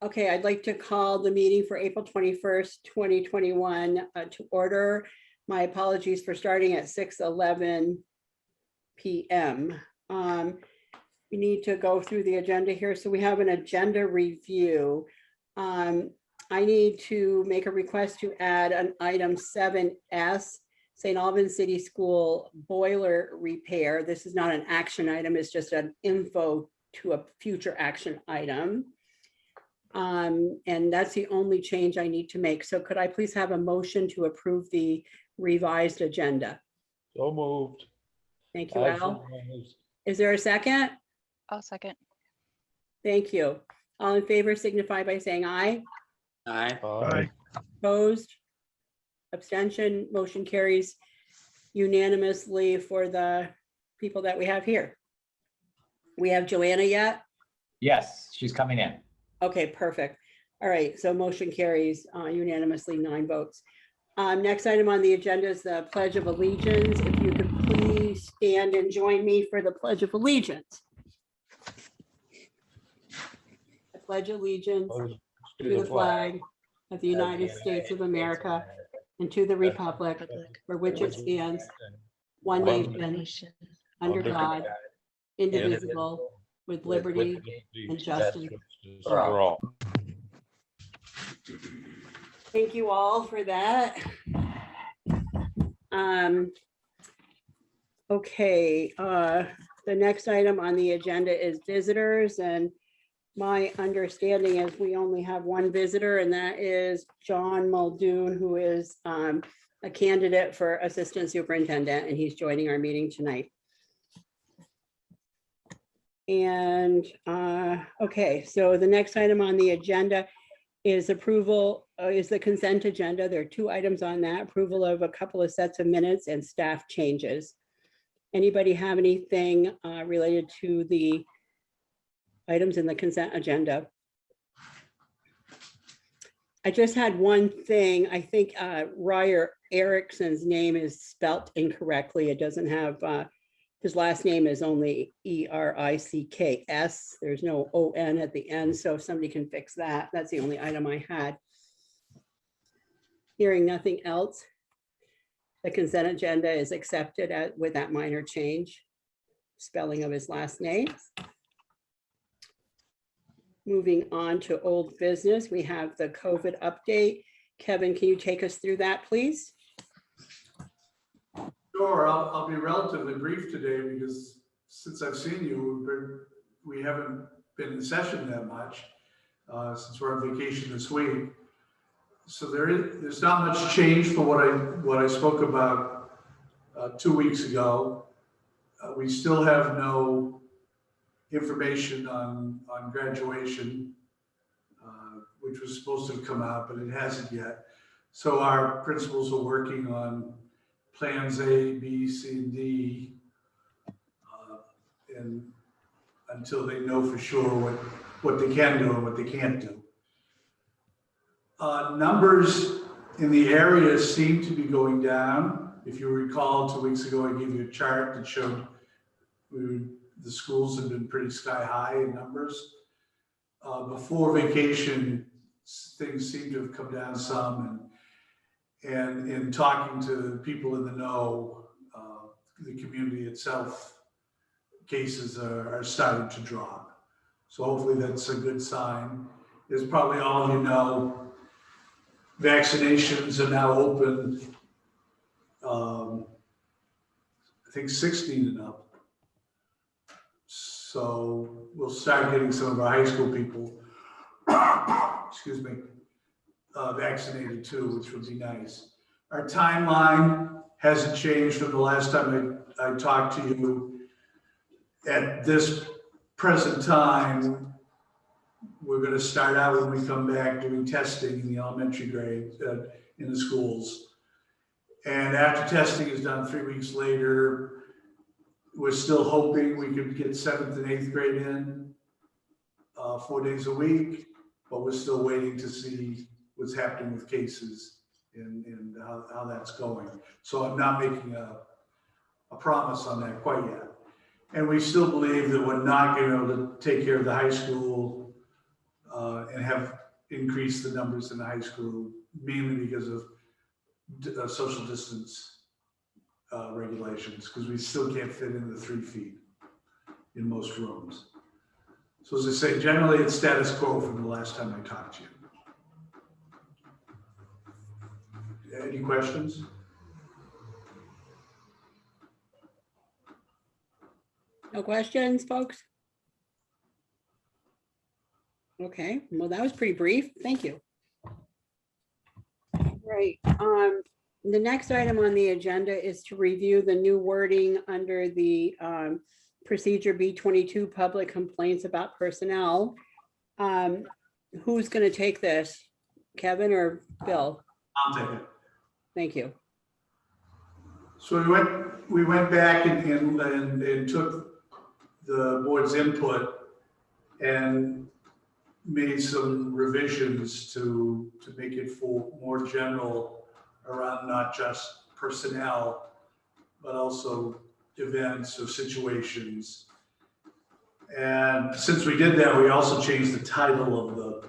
Okay, I'd like to call the meeting for April 21st, 2021 to order. My apologies for starting at 6:11 p.m. We need to go through the agenda here. So we have an agenda review. I need to make a request to add an item 7S, St. Albans City School boiler repair. This is not an action item, it's just an info to a future action item. And that's the only change I need to make. So could I please have a motion to approve the revised agenda? So moved. Thank you, Al. Is there a second? I'll second. Thank you. All in favor signify by saying aye. Aye. Aye. Opposed? Abstention? Motion carries unanimously for the people that we have here. We have Joanna yet? Yes, she's coming in. Okay, perfect. All right, so motion carries unanimously, 9 votes. Next item on the agenda is the Pledge of Allegiance. If you could please stand and join me for the Pledge of Allegiance. I pledge allegiance to the flag of the United States of America and to the republic for which it stands, one nation, under God, indivisible, with liberty and justice for all. Thank you all for that. Okay, the next item on the agenda is visitors, and my understanding is we only have one visitor, and that is John Muldoon, who is a candidate for assistant superintendent, and he's joining our meeting tonight. And okay, so the next item on the agenda is approval, is the consent agenda. There are 2 items on that: approval of a couple of sets of minutes and staff changes. Anybody have anything related to the items in the consent agenda? I just had one thing. I think Ryer Erickson's name is spelt incorrectly. It doesn't have his last name is only E-R-I-C-K-S. There's no O-N at the end. So if somebody can fix that, that's the only item I had. Hearing nothing else, the consent agenda is accepted with that minor change, spelling of his last name. Moving on to old business, we have the COVID update. Kevin, can you take us through that, please? Sure, I'll be relatively brief today because since I've seen you, we haven't been in session that much since we're on vacation this week. So there's not much change for what I spoke about 2 weeks ago. We still have no information on graduation, which was supposed to have come out, but it hasn't yet. So our principals are working on plans A, B, C, and D, and until they know for sure what they can do and what they can't do. Numbers in the area seem to be going down. If you recall, 2 weeks ago, I gave you a chart that showed the schools have been pretty sky high in numbers. Before vacation, things seem to have come down some, and in talking to people in the know, the community itself, cases are starting to drop. So hopefully that's a good sign. As probably all of you know, vaccinations are now open, I think 16 and up. So we'll start getting some of our high school people, excuse me, vaccinated too, which would be nice. Our timeline hasn't changed from the last time I talked to you. At this present time, we're going to start out when we come back doing testing in the elementary grade in the schools. And after testing is done 3 weeks later, we're still hoping we could get 7th and 8th grade in 4 days a week, but we're still waiting to see what's happening with cases and how that's going. So I'm not making a promise on that quite yet. And we still believe that we're not going to be able to take care of the high school and have increased the numbers in the high school mainly because of social distance regulations, because we still can't fit in the 3 feet in most rooms. So as I say, generally it's status quo from the last time I talked to you. Any questions? No questions, folks? Okay, well, that was pretty brief. Thank you. Right. The next item on the agenda is to review the new wording under the procedure B22 public complaints about personnel. Who's going to take this? Kevin or Bill? I'll take it. Thank you. So we went back and took the board's input and made some revisions to make it more general around not just personnel, but also events or situations. And since we did that, we also changed the title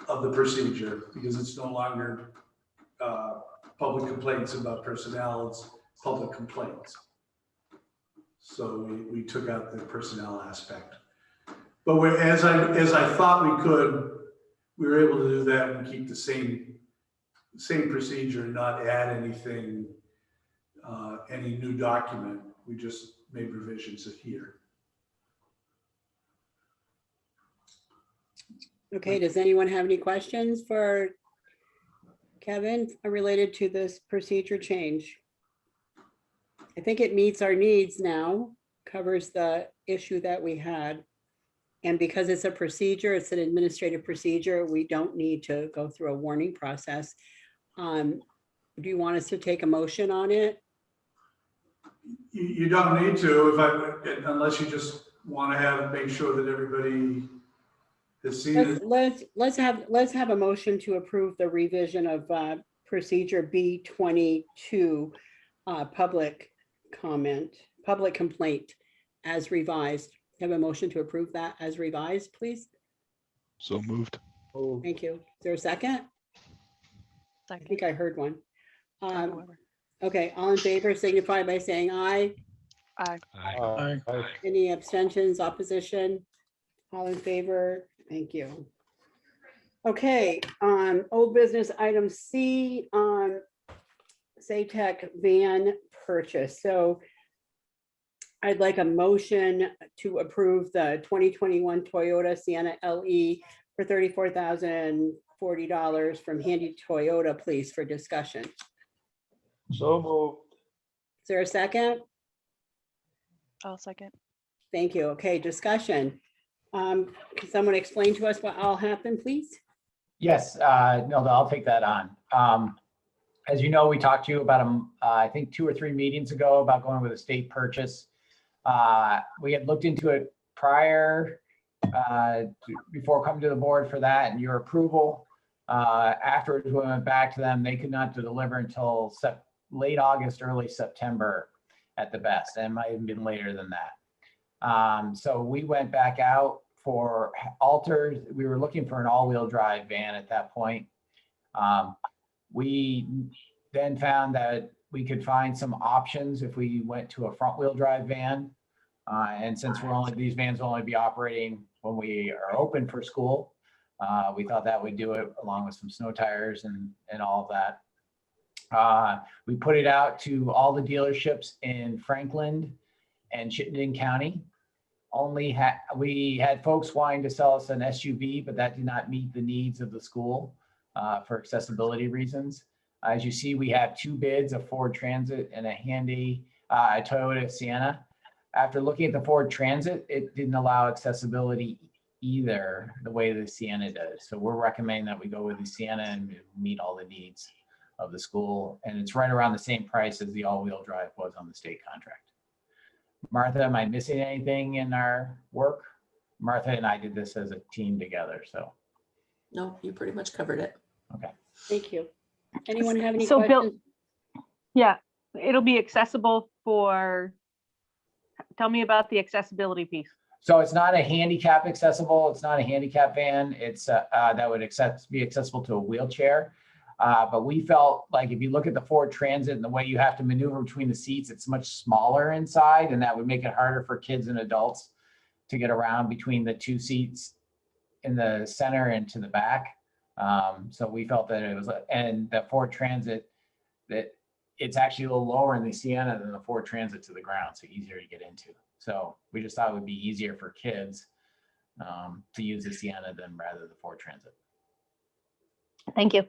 of the procedure, because it's no longer public complaints about personnel, it's public complaints. So we took out the personnel aspect. But as I thought we could, we were able to do that and keep the same procedure and not add anything, any new document. We just made revisions here. Okay, does anyone have any questions for Kevin related to this procedure change? I think it meets our needs now, covers the issue that we had. And because it's a procedure, it's an administrative procedure, we don't need to go through a warning process. Do you want us to take a motion on it? You don't need to, unless you just want to make sure that everybody has seen it. Let's have a motion to approve the revision of procedure B22 public complaint as revised. Have a motion to approve that as revised, please. So moved. Thank you. Is there a second? I think I heard one. Okay, all in favor signify by saying aye. Aye. Any abstentions, opposition? All in favor? Thank you. Okay, old business item C, SATEC van purchase. So I'd like a motion to approve the 2021 Toyota Sienna LE for $34,040 from Handy Toyota, please, for discussion. So moved. Is there a second? I'll second. Thank you. Okay, discussion. Can someone explain to us what all happened, please? Yes, no, I'll take that on. As you know, we talked to you about, I think 2 or 3 meetings ago about going with a state purchase. We had looked into it prior, before coming to the board for that and your approval. Afterwards, we went back to them. They could not deliver until late August, early September at the best, and it might have been later than that. So we went back out for alters. We were looking for an all-wheel drive van at that point. We then found that we could find some options if we went to a front-wheel drive van. And since these vans will only be operating when we are open for school, we thought that would do it along with some snow tires and all of that. We put it out to all the dealerships in Franklin and Chittenden County. We had folks wanting to sell us an SUV, but that did not meet the needs of the school for accessibility reasons. As you see, we have 2 bids, a Ford Transit and a Handy Toyota Sienna. After looking at the Ford Transit, it didn't allow accessibility either the way the Sienna does. So we're recommending that we go with the Sienna and meet all the needs of the school. And it's right around the same price as the all-wheel drive was on the state contract. Martha, am I missing anything in our work? Martha and I did this as a team together, so. No, you pretty much covered it. Okay. Thank you. Anyone have any So questions? Bill, yeah, it'll be accessible for, tell me about the accessibility piece. So it's not a handicap accessible, it's not a handicap van. It's that would be accessible to a wheelchair. But we felt like if you look at the Ford Transit and the way you have to maneuver between the seats, it's much smaller inside, and that would make it harder for kids and adults to get around between the two seats in the center and to the back. So we felt that it was, and the Ford Transit, that it's actually a little lower in the Sienna than the Ford Transit to the ground, so easier to get into. So we just thought it would be easier for kids to use the Sienna than rather the Ford Transit. Thank you.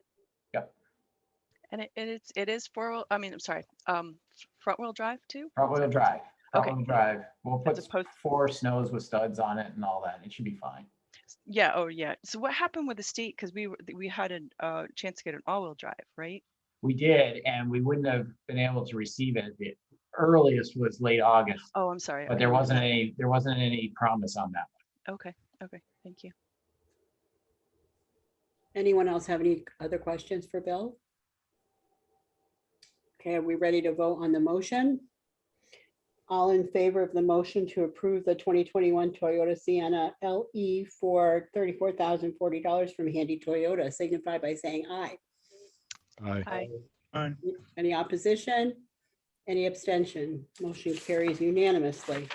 And it is front wheel drive too? Front wheel drive. Front Okay. wheel drive. We'll put As opposed- 4 snows with studs on it and all that. It should be fine. Yeah, oh yeah. So what happened with the state? Because we had a chance to get an all-wheel drive, right? We did, and we wouldn't have been able to receive it. The earliest was late August, Oh, I'm sorry. but there wasn't any promise on that. Okay, thank you. Anyone else have any other questions for Bill? Okay, are we ready to vote on the motion? All in favor of the motion to approve the 2021 Toyota Sienna LE for $34,040 from Handy Toyota, signify by saying aye. Aye. Hi. Any opposition? Any abstention? Motion carries unanimously.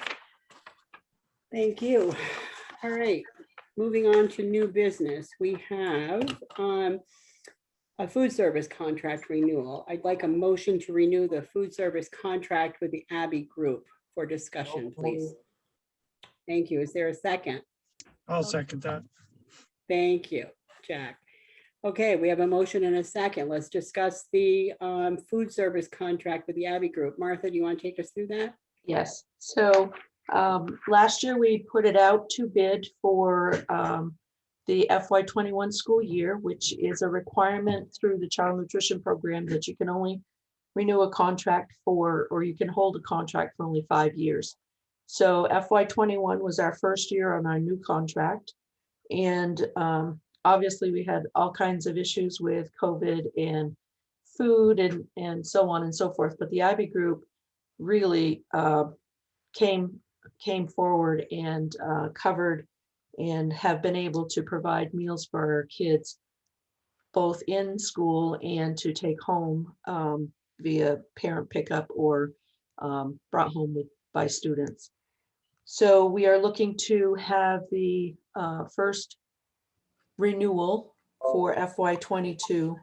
Thank you. All right, moving on to new business. We have a food service contract renewal. I'd like a motion to renew the food service contract with the Abbey Group for discussion, please. Thank you. Is there a second? I'll second that. Thank you, Jack. Okay, we have a motion and a second. Let's discuss the food service contract with the Abbey Group. Martha, do you want to take us through that? Yes, so last year we put it out to bid for the FY21 school year, which is a requirement through the child nutrition program that you can only renew a contract for, or you can hold a contract for only 5 years. So FY21 was our first year on our new contract. And obviously we had all kinds of issues with COVID and food and so on and so forth. But the Abbey Group really came forward and covered and have been able to provide meals for our kids, both in school and to take home via parent pickup or brought home by students. So we are looking to have the first renewal for FY22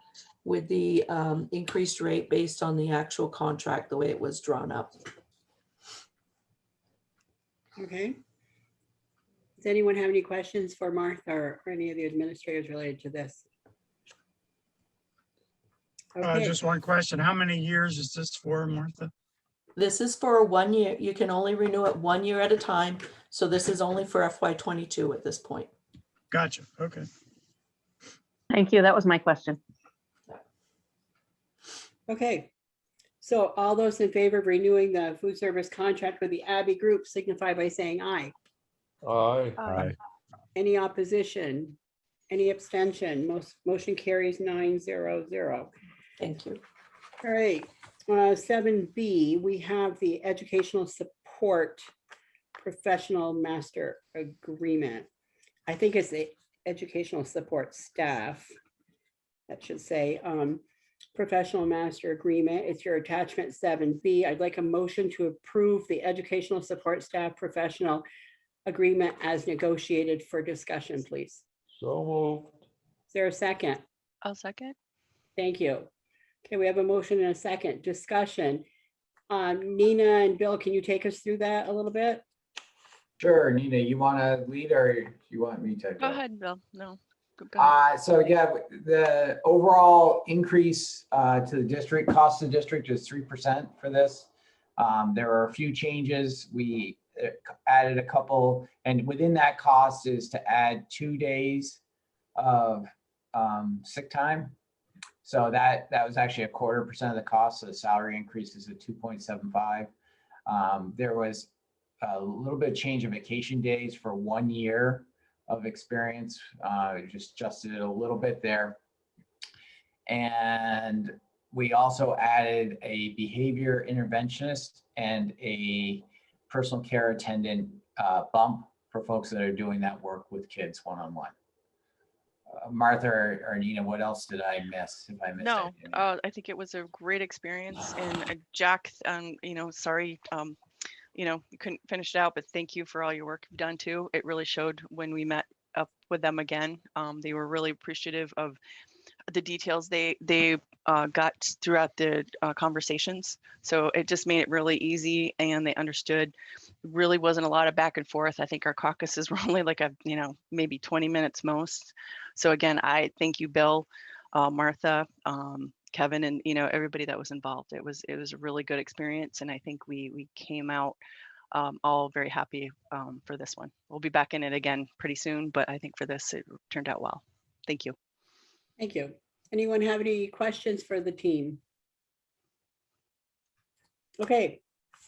with the increased rate based on the actual contract, the way it was drawn up. Okay. Does anyone have any questions for Martha or any of the administrators related to this? Okay, Just one question. How many years is this for, Martha? This is for 1 year. You can only renew it 1 year at a time. So this is only for FY22 at this point. Gotcha. Okay. Thank you. That was my question. okay. So all those in favor of renewing the food service contract with the Abbey Group signify by saying aye. Aye. Aye. Any opposition? Any abstention? Motion carries 900. Thank you. All right, 7B, we have the educational support professional master agreement. I think it's the educational support staff. That should say professional master agreement. It's your attachment 7B. I'd like a motion to approve the educational support staff professional agreement as negotiated for discussion, please. So moved. Is there a second? I'll second. Thank you. Okay, we have a motion and a second discussion. Nina and Bill, can you take us through that a little bit? Sure, Nina, you want to lead or you want me to? Go ahead, Bill. No. Go ahead. So yeah, the overall increase to the district, cost to the district is 3% for this. There are a few changes. We added a couple, and within that cost is to add 2 days of sick time. So that was actually 0.25% of the cost. So the salary increases at 2.75. There was a little bit of change in vacation days for 1 year of experience. Just adjusted it a little bit there. And we also added a behavior interventionist and a personal care attendant bump for folks that are doing that work with kids one-on-one. Martha or Nina, what else did I miss? If I missed No, anything? I think it was a great experience, and Jack, sorry, you couldn't finish it out, but thank you for all your work you've done too. It really showed when we met up with them again. They were really appreciative of the details they got throughout the conversations. So it just made it really easy, and they understood. Really wasn't a lot of back and forth. I think our caucuses were only like maybe 20 minutes most. So again, I thank you, Bill, Martha, Kevin, and everybody that was involved. It was a really good experience, and I think we came out all very happy for this one. We'll be back in it again pretty soon, but I think for this it turned out well. Thank you. Thank you. Anyone have any questions for the team? Okay,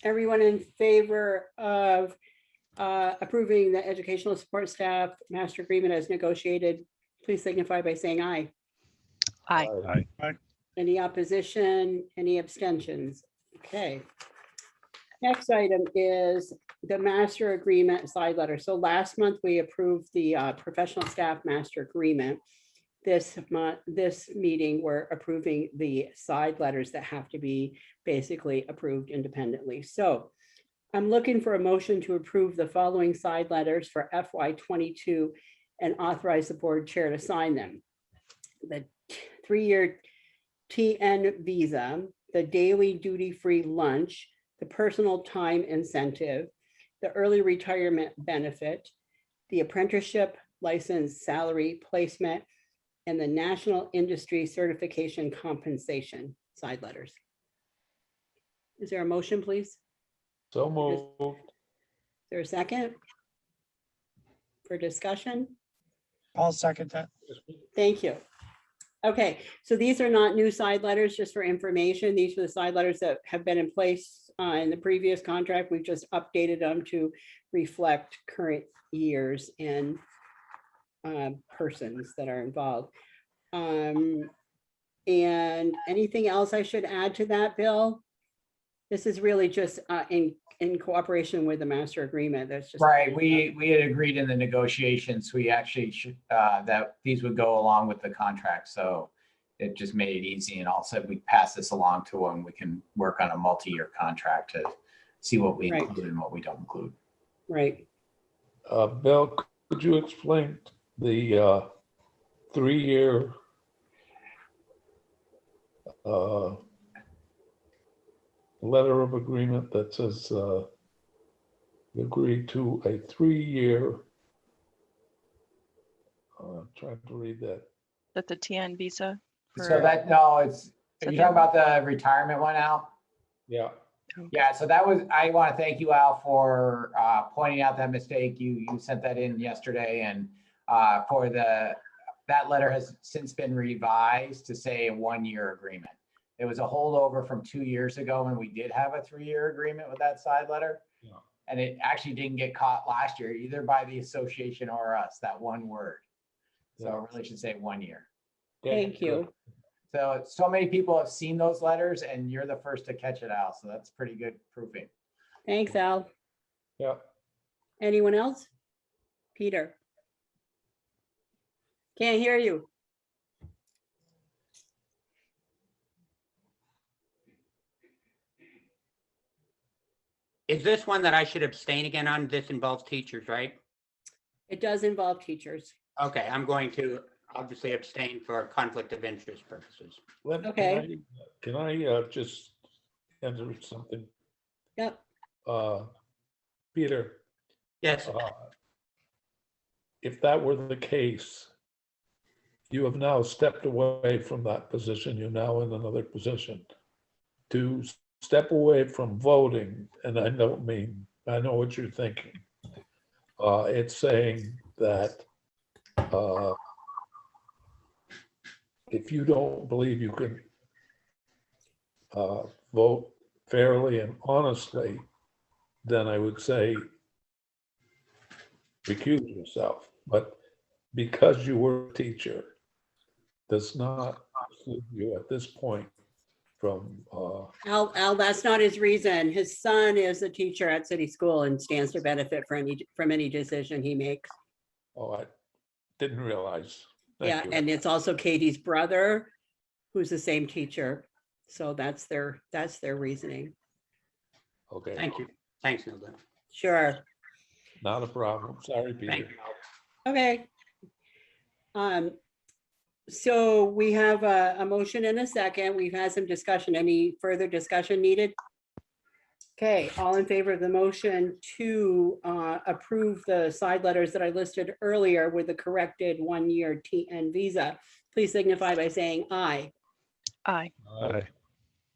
everyone in favor of approving the educational support staff master agreement as negotiated, please signify by saying aye. Aye. Aye. Any opposition, any abstentions? Okay. Next item is the master agreement side letter. So last month we approved the professional staff master agreement. This meeting, we're approving the side letters that have to be basically approved independently. So I'm looking for a motion to approve the following side letters for FY22 and authorize the board chair to sign them. The 3-year TN visa, the daily duty-free lunch, the personal time incentive, the early retirement benefit, the apprenticeship license salary placement, and the National Industry Certification Compensation side letters. Is there a motion, please? So moved. Is there a second for discussion? I'll second that. Thank you. Okay, so these are not new side letters, just for information. These are the side letters that have been in place in the previous contract. We've just updated them to reflect current years and persons that are involved. And anything else I should add to that, Bill? This is really just in cooperation with the master agreement. That's just Right, we had agreed in the negotiations, we actually should, that these would go along with the contract, so it just made it easy, and also we pass this along to them, we can work on a multi-year contract to see what we Right. include and what we don't include. right. Bill, could you explain the 3-year letter of agreement that says we agree to a 3-year, trying to read that. That the TN visa. So that, no, it's, are you talking about the retirement one, Al? Yeah. Yeah, so that was, I want to thank you, Al, for pointing out that mistake. You sent that in yesterday, and for that letter has since been revised to say a 1-year agreement. It was a holdover from 2 years ago when we did have a 3-year agreement with that side letter. Yeah. And it actually didn't get caught last year, either by the association or us, that one word. So it really should say 1 year. Thank you. So many people have seen those letters, and you're the first to catch it, Al. So that's pretty good proofing. Thanks, Al. Yeah. Anyone else? Peter? Can't hear you. Is this one that I should abstain again on? This involves teachers, right? It does involve teachers. Okay, I'm going to obviously abstain for conflict of interest purposes. Okay. Can I just enter something? Yep. Peter, Yes, if that were the case, you have now stepped away from that position. You're now in another position. To step away from voting, and I don't mean, I know what you're thinking. It's saying that if you don't believe you can vote fairly and honestly, then I would say recuse yourself. But because you were a teacher, does not exclude you at this point from, Al, that's not his reason. His son is a teacher at city school and stands to benefit from any decision he makes. oh, I didn't realize. Yeah, Thank you. and it's also Katie's brother, who's the same teacher. So that's their reasoning. Okay, Thank you. Thanks, Nilda. Sure. not a problem. Sorry, Thank Peter. you. Okay. So we have a motion and a second. We've had some discussion. Any further discussion needed? Okay, all in favor of the motion to approve the side letters that I listed earlier with the corrected 1-year TN visa, please signify by saying aye. Aye. Aye.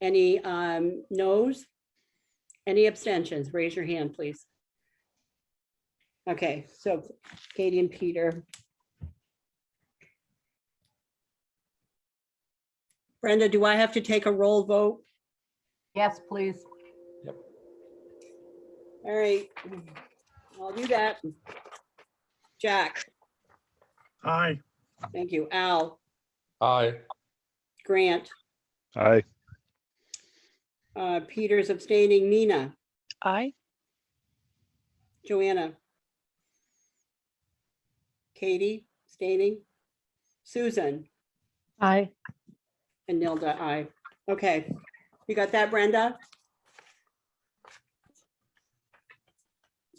Any noes? Any abstentions? Raise your hand, please. Okay, so Katie and Peter. Brenda, do I have to take a roll vote? Yes, please. All right, I'll do that. Jack, Aye. thank you. Al, Aye, Grant, Aye. Peter's abstaining. Nina, Aye. Joanna, Katie, abstaining. Susan, Aye. and Nilda, aye. Okay, you got that, Brenda?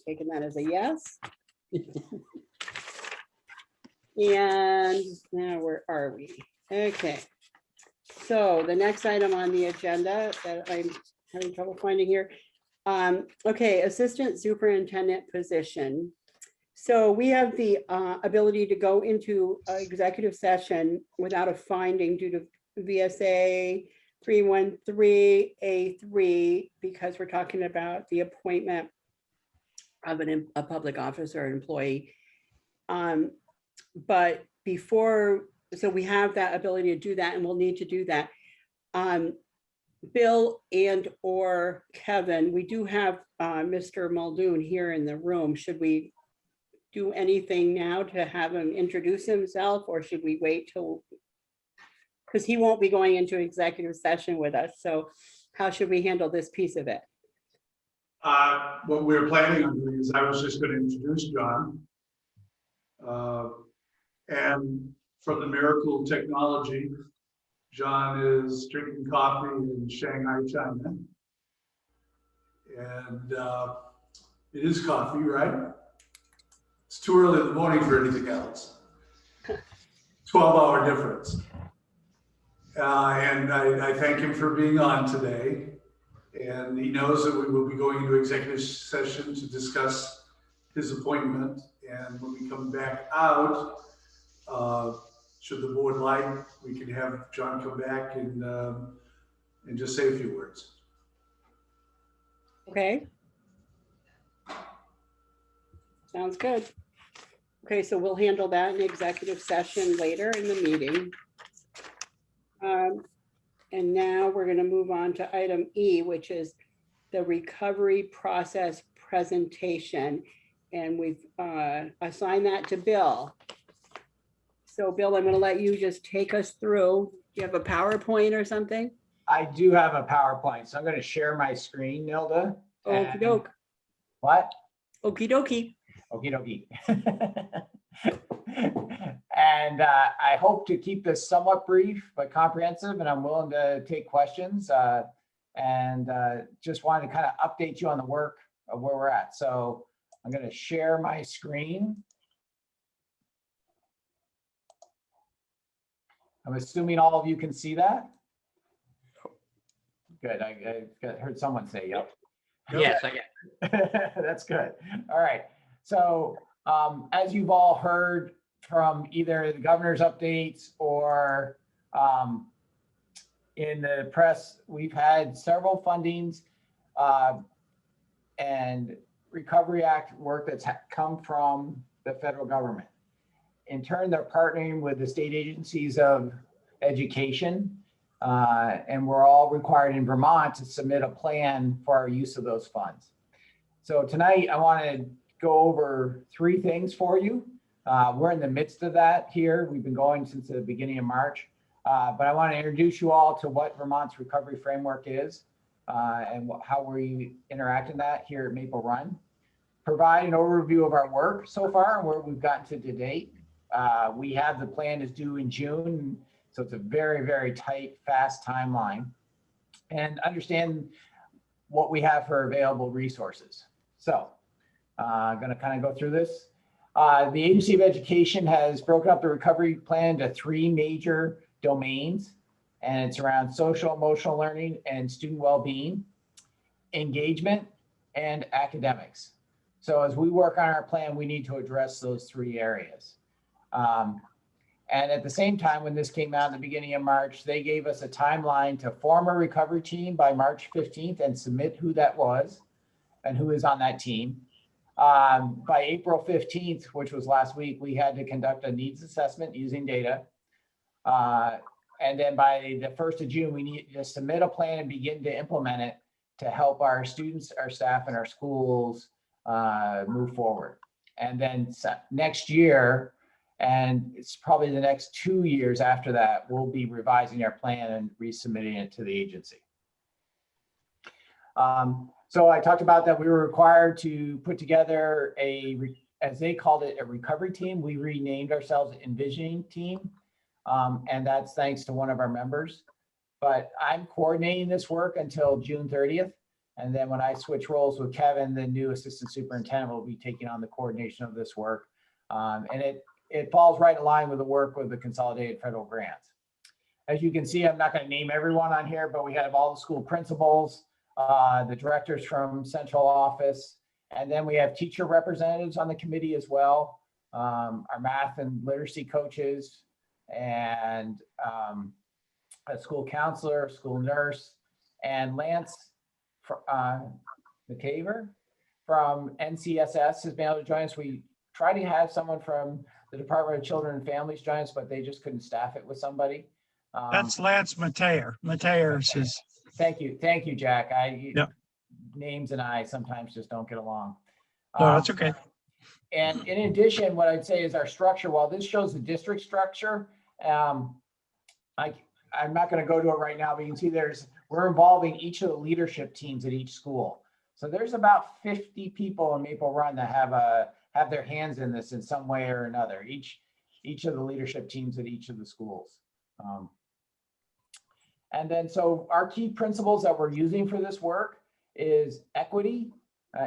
Taking that as a yes. And now where are we? Okay. So the next item on the agenda that I'm having trouble finding here. Okay, assistant superintendent position. So we have the ability to go into executive session without a finding due to VSA 313A3 because we're talking about the appointment of a public officer or employee. But before, so we have that ability to do that and we'll need to do that. Bill and or Kevin, we do have Mr. Muldoon here in the room. Should we do anything now to have him introduce himself or should we wait till, because he won't be going into executive session with us. So how should we handle this piece of it? What we were planning on doing is I was just going to introduce John. And for the miracle of technology, John is drinking coffee in Shanghai, China. And it is coffee, right? It's too early in the morning for anything else. 12-hour difference. And I thank him for being on today. And he knows that we will be going into executive session to discuss his appointment. And when we come back out, should the board like, we can have John come back and just say a few words. Okay. Sounds good. Okay, so we'll handle that in executive session later in the meeting. And now we're going to move on to item E, which is the recovery process presentation. And we've assigned that to Bill. So Bill, I'm going to let you just take us through. Do you have a PowerPoint or something? I do have a PowerPoint, so I'm going to share my screen, Nilda. Okie and- doke. What? Okie dokie. Okie dokie. And I hope to keep this somewhat brief but comprehensive, and I'm willing to take questions. And just wanted to kind of update you on the work of where we're at. So I'm going to share my screen. I'm assuming all of you can see that. Good. I heard someone say, yep. Yes, I get it. That's good. All right. So as you've all heard from either the governor's updates or in the press, we've had several fundings and Recovery Act work that's come from the federal government. In turn, they're partnering with the state agencies of education, and we're all required in Vermont to submit a plan for our use of those funds. So tonight, I want to go over 3 things for you. We're in the midst of that here. We've been going since the beginning of March. But I want to introduce you all to what Vermont's recovery framework is and how we interact in that here at Maple Run. Provide an overview of our work so far and where we've gotten to date. We have the plan is due in June, so it's a very, very tight, fast timeline. And understand what we have for available resources. So I'm going to kind of go through this. The Agency of Education has broken up the recovery plan into 3 major domains, and it's around social emotional learning and student well-being, engagement, and academics. So as we work on our plan, we need to address those 3 areas. And at the same time, when this came out in the beginning of March, they gave us a timeline to form a recovery team by March 15th and submit who that was and who is on that team. By April 15th, which was last week, we had to conduct a needs assessment using data. And then by the 1st of June, we need to submit a plan and begin to implement it to help our students, our staff, and our schools move forward. And then next year, and it's probably the next 2 years after that, we'll be revising our plan and resubmitting it to the agency. So I talked about that we were required to put together as they called it, a recovery team. We renamed ourselves Envisioning Team. And that's thanks to one of our members. But I'm coordinating this work until June 30th. And then when I switch roles with Kevin, the new assistant superintendent will be taking on the coordination of this work. And it falls right in line with the work with the consolidated federal grants. As you can see, I'm not going to name everyone on here, but we have all the school principals, the directors from central office, and then we have teacher representatives on the committee as well, our math and literacy coaches, and a school counselor, school nurse, and Lance McCaver from NCSS has been able to join us. We try to have someone from the Department of Children and Families join us, but they just couldn't staff it with somebody. That's Lance Mateer. Mateer's is. Thank you, Jack. Names and I sometimes just don't get along. No, that's okay. And in addition, what I'd say is our structure, while this shows the district structure, I'm not going to go to it right now, but you can see we're involving each of the leadership teams at each school. So there's about 50 people in Maple Run that have their hands in this in some way or another, each of the leadership teams at each of the schools. And then, so our key principles that we're using for this work is equity,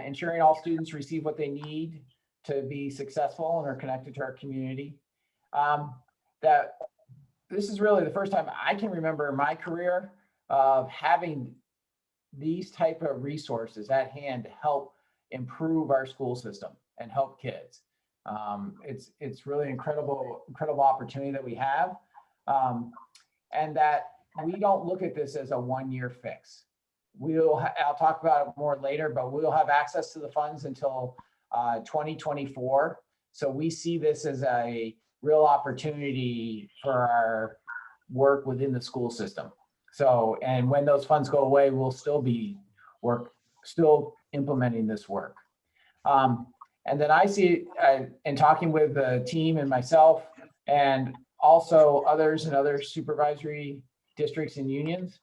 ensuring all students receive what they need to be successful and are connected to our community. That this is really the first time I can remember in my career of having these type of resources at hand to help improve our school system and help kids. It's really incredible opportunity that we have, and that we don't look at this as a one-year fix. I'll talk about it more later, but we'll have access to the funds until 2024. So we see this as a real opportunity for our work within the school system. So, and when those funds go away, we'll still be still implementing this work. And then I see, in talking with the team and myself, and also others and other supervisory districts and unions,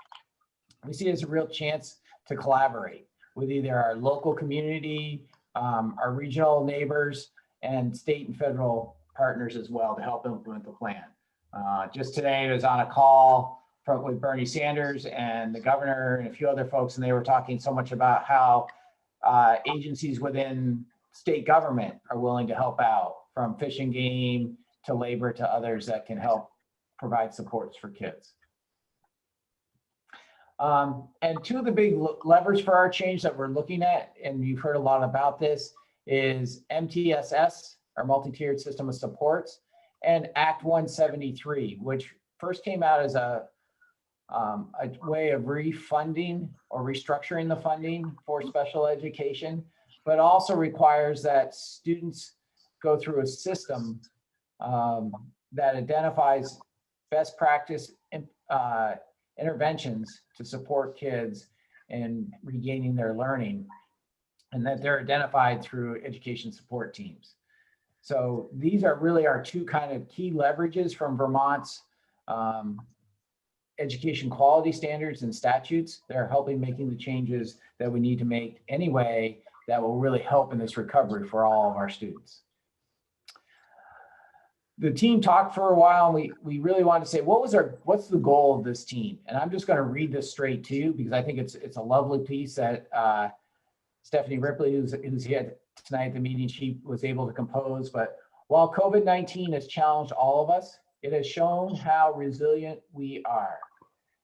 we see it as a real chance to collaborate with either our local community, our regional neighbors, and state and federal partners as well to help implement the plan. Just today, I was on a call with Bernie Sanders and the governor and a few other folks, and they were talking so much about how agencies within state government are willing to help out, from Fish and Game to labor to others that can help provide supports for kids. And two of the big levers for our change that we're looking at, and you've heard a lot about this, is MTSS, our multi-tiered system of supports, and Act 173, which first came out as a way of refunding or restructuring the funding for special education, but also requires that students go through a system that identifies best practice interventions to support kids in regaining their learning, and that they're identified through education support teams. So these are really our two kind of key leverages from Vermont's education quality standards and statutes that are helping making the changes that we need to make anyway that will really help in this recovery for all of our students. The team talked for a while, and we really wanted to say, what's the goal of this team? And I'm just going to read this straight to you because I think it's a lovely piece that Stephanie Ripley, who's here tonight at the meeting, she was able to compose. But while COVID-19 has challenged all of us, it has shown how resilient we are.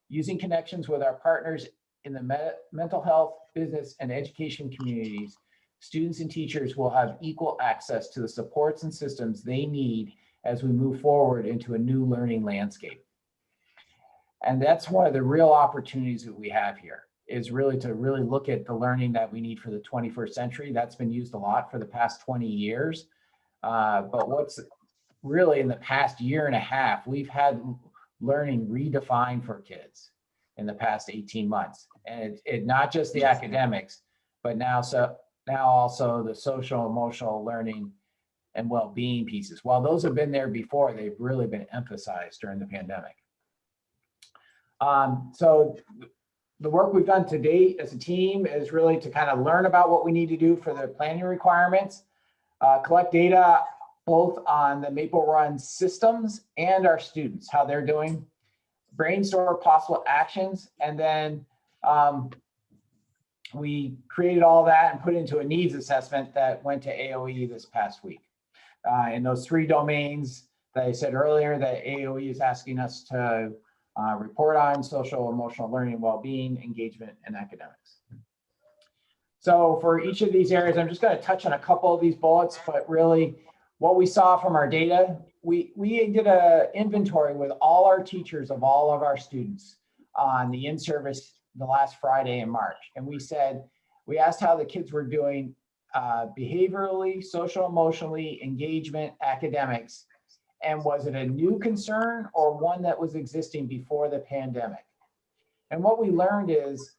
Using connections with our partners in the mental health, business, and education communities, students and teachers will have equal access to the supports and systems they need as we move forward into a new learning landscape. And that's one of the real opportunities that we have here, is really to really look at the learning that we need for the 21st century. That's been used a lot for the past 20 years. But what's really in the past year and a half, we've had learning redefined for kids in the past 18 months. And it not just the academics, but now also the social, emotional learning and well-being pieces. While those have been there before, they've really been emphasized during the pandemic. So the work we've done to date as a team is really to kind of learn about what we need to do for the planning requirements, collect data both on the Maple Run systems and our students, how they're doing, brainstorm possible actions, and then we created all that and put into a needs assessment that went to AOE this past week. In those 3 domains that I said earlier that AOE is asking us to report on: social, emotional learning, well-being, engagement, and academics. So for each of these areas, I'm just going to touch on a couple of these bullets, but really what we saw from our data, we did an inventory with all our teachers of all of our students on the in-service the last Friday in March. And we asked how the kids were doing behaviorally, social, emotionally, engagement, academics, and was it a new concern or one that was existing before the pandemic? And what we learned is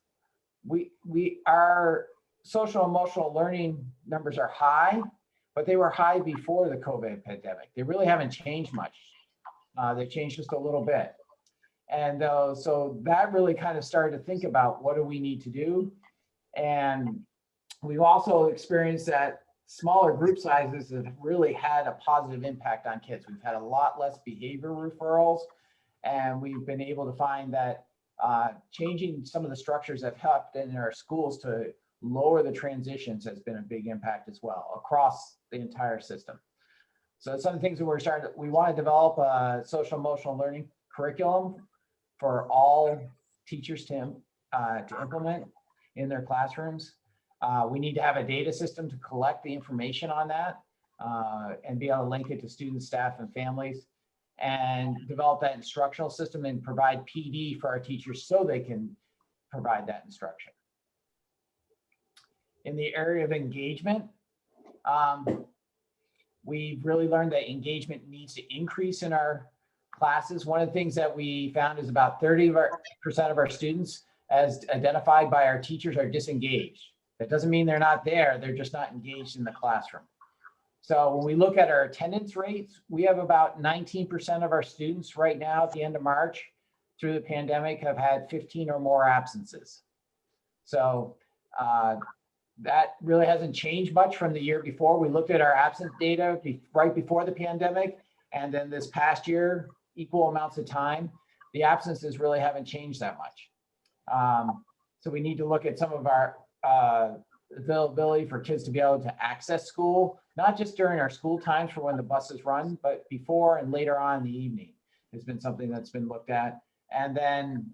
our social emotional learning numbers are high, but they were high before the COVID pandemic. They really haven't changed much. They changed just a little bit. And so that really kind of started to think about what do we need to do. And we've also experienced that smaller group sizes have really had a positive impact on kids. We've had a lot less behavior referrals, and we've been able to find that changing some of the structures have helped in our schools to lower the transitions has been a big impact as well across the entire system. So some of the things that we want to develop a social emotional learning curriculum for all teachers to implement in their classrooms. We need to have a data system to collect the information on that and be able to link it to students, staff, and families, and develop that instructional system and provide PD for our teachers so they can provide that instruction. In the area of engagement, we've really learned that engagement needs to increase in our classes. One of the things that we found is about 30% of our students, as identified by our teachers, are disengaged. That doesn't mean they're not there, they're just not engaged in the classroom. So when we look at our attendance rates, we have about 19% of our students right now at the end of March through the pandemic have had 15 or more absences. So that really hasn't changed much from the year before. We looked at our absence data right before the pandemic, and then this past year, equal amounts of time. The absences really haven't changed that much. So we need to look at some of our availability for kids to be able to access school, not just during our school times for when the buses run, but before and later on in the evening has been something that's been looked at. And then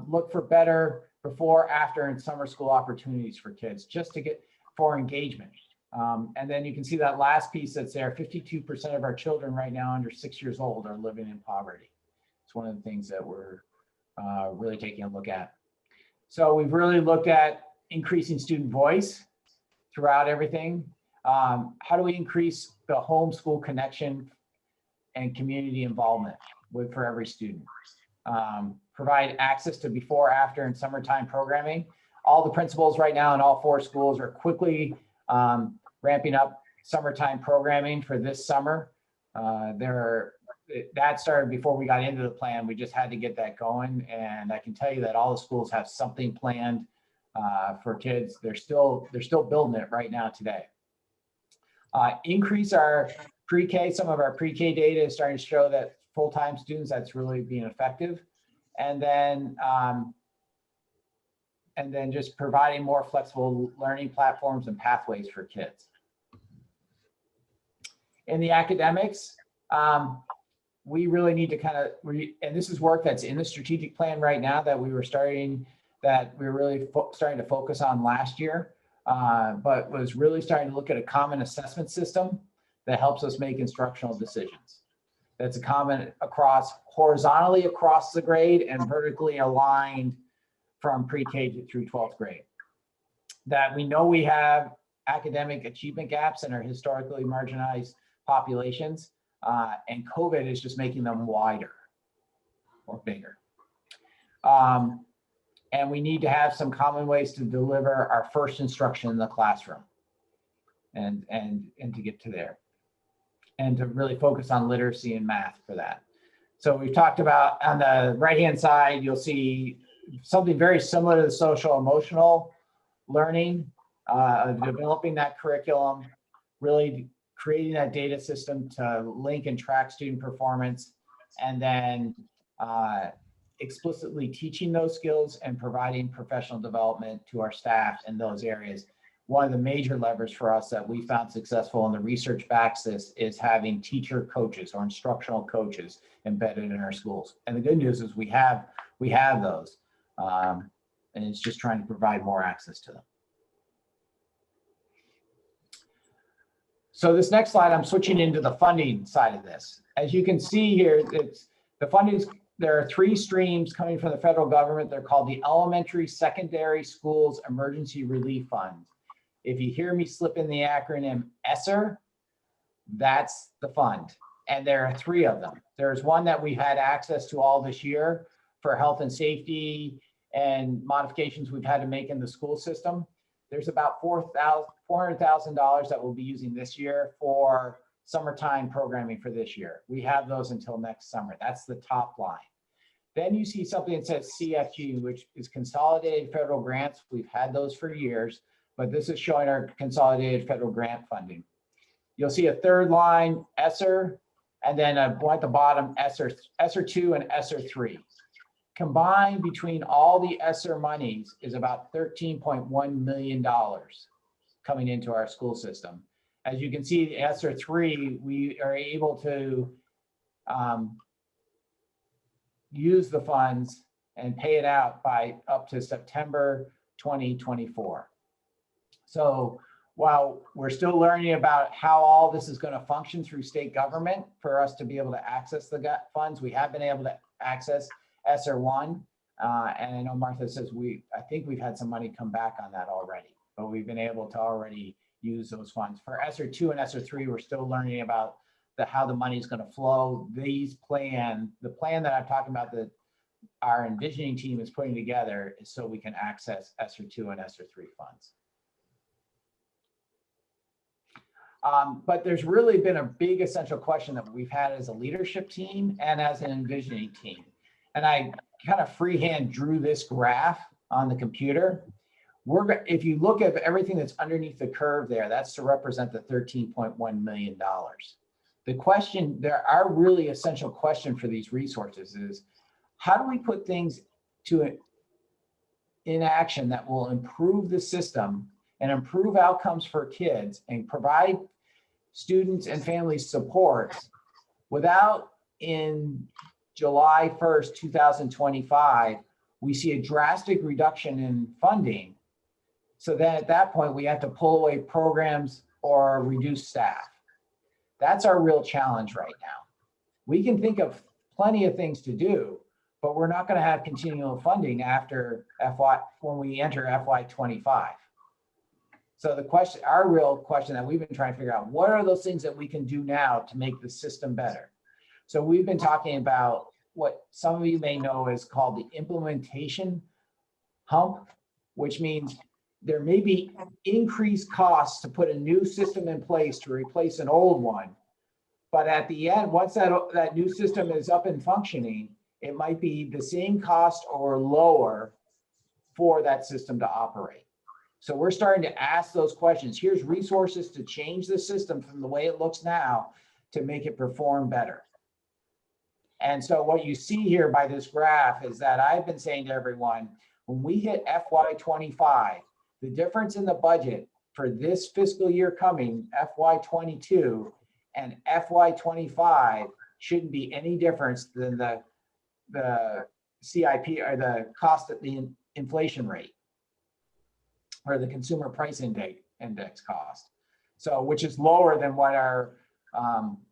look for better before, after, and summer school opportunities for kids, just to get for engagement. And then you can see that last piece that's there, 52% of our children right now under 6 years old are living in poverty. It's one of the things that we're really taking a look at. So we've really looked at increasing student voice throughout everything. How do we increase the homeschool connection and community involvement for every student? Provide access to before, after, and summertime programming. All the principals right now in all 4 schools are quickly ramping up summertime programming for this summer. They're that started before we got into the plan. We just had to get that going. And I can tell you that all the schools have something planned for kids. They're still building it right now today. Increase our pre-K. Some of our pre-K data is starting to show that full-time students, that's really being effective. And then just providing more flexible learning platforms and pathways for kids. In the academics, we really need to kind of, and this is work that's in the strategic plan right now that we were starting, that we were really starting to focus on last year, but was really starting to look at a common assessment system that helps us make instructional decisions. That's a common horizontally across the grade and vertically aligned from pre-K through 12th grade. That we know we have academic achievement gaps in our historically marginalized populations, and COVID is just making them wider or bigger. And we need to have some common ways to deliver our first instruction in the classroom and to get to there. And to really focus on literacy and math for that. So we've talked about, on the right-hand side, you'll see something very similar to the social emotional learning, developing that curriculum, really creating that data system to link and track student performance, and then explicitly teaching those skills and providing professional development to our staff in those areas. One of the major levers for us that we found successful, and the research backs this, is having teacher coaches or instructional coaches embedded in our schools. And the good news is we have those, and it's just trying to provide more access to them. So this next slide, I'm switching into the funding side of this. As you can see here, it's the funding. There are 3 streams coming from the federal government. They're called the Elementary Secondary Schools Emergency Relief Fund. If you hear me slip in the acronym ESSER, that's the fund. And there are 3 of them. There's one that we've had access to all this year for health and safety and modifications we've had to make in the school system. There's about $400,000 that we'll be using this year for summertime programming for this year. We have those until next summer. That's the top line. Then you see something that says CFG, which is Consolidated Federal Grants. We've had those for years, but this is showing our consolidated federal grant funding. You'll see a third line, ESSER, and then one at the bottom, ESSER 2 and ESSER 3. Combined between all the ESSER monies is about $13.1 million coming into our school system. As you can see, the ESSER 3, we are able to use the funds and pay it out by up to September 2024. So while we're still learning about how all this is going to function through state government for us to be able to access the funds, we have been able to access ESSER 1. And I know Martha says I think we've had some money come back on that already, but we've been able to already use those funds. For ESSER 2 and ESSER 3, we're still learning about how the money is going to flow. The plan that I'm talking about that our envisioning team is putting together is so we can access ESSER 2 and ESSER 3 funds. But there's really been a big essential question that we've had as a leadership team and as an envisioning team. And I kind of freehand drew this graph on the computer. If you look at everything that's underneath the curve there, that's to represent the $13.1 million. The question, our really essential question for these resources is, how do we put things in action that will improve the system and improve outcomes for kids and provide students and families support without in July 1st, 2025, we see a drastic reduction in funding. So then at that point, we have to pull away programs or reduce staff. That's our real challenge right now. We can think of plenty of things to do, but we're not going to have continual funding after when we enter FY25. So the question, our real question that we've been trying to figure out, what are those things that we can do now to make the system better? So we've been talking about what some of you may know is called the implementation hump, which means there may be increased costs to put a new system in place to replace an old one, But at the end, once that new system is up and functioning, it might be the same cost or lower for that system to operate. So we're starting to ask those questions. Here's resources to change the system from the way it looks now to make it perform better. And so what you see here by this graph is that I've been saying to everyone, when we hit FY25, the difference in the budget for this fiscal year coming, FY22 and FY25 shouldn't be any difference than the CIP or the cost of the inflation rate or the consumer price index cost. So, which is lower than what our,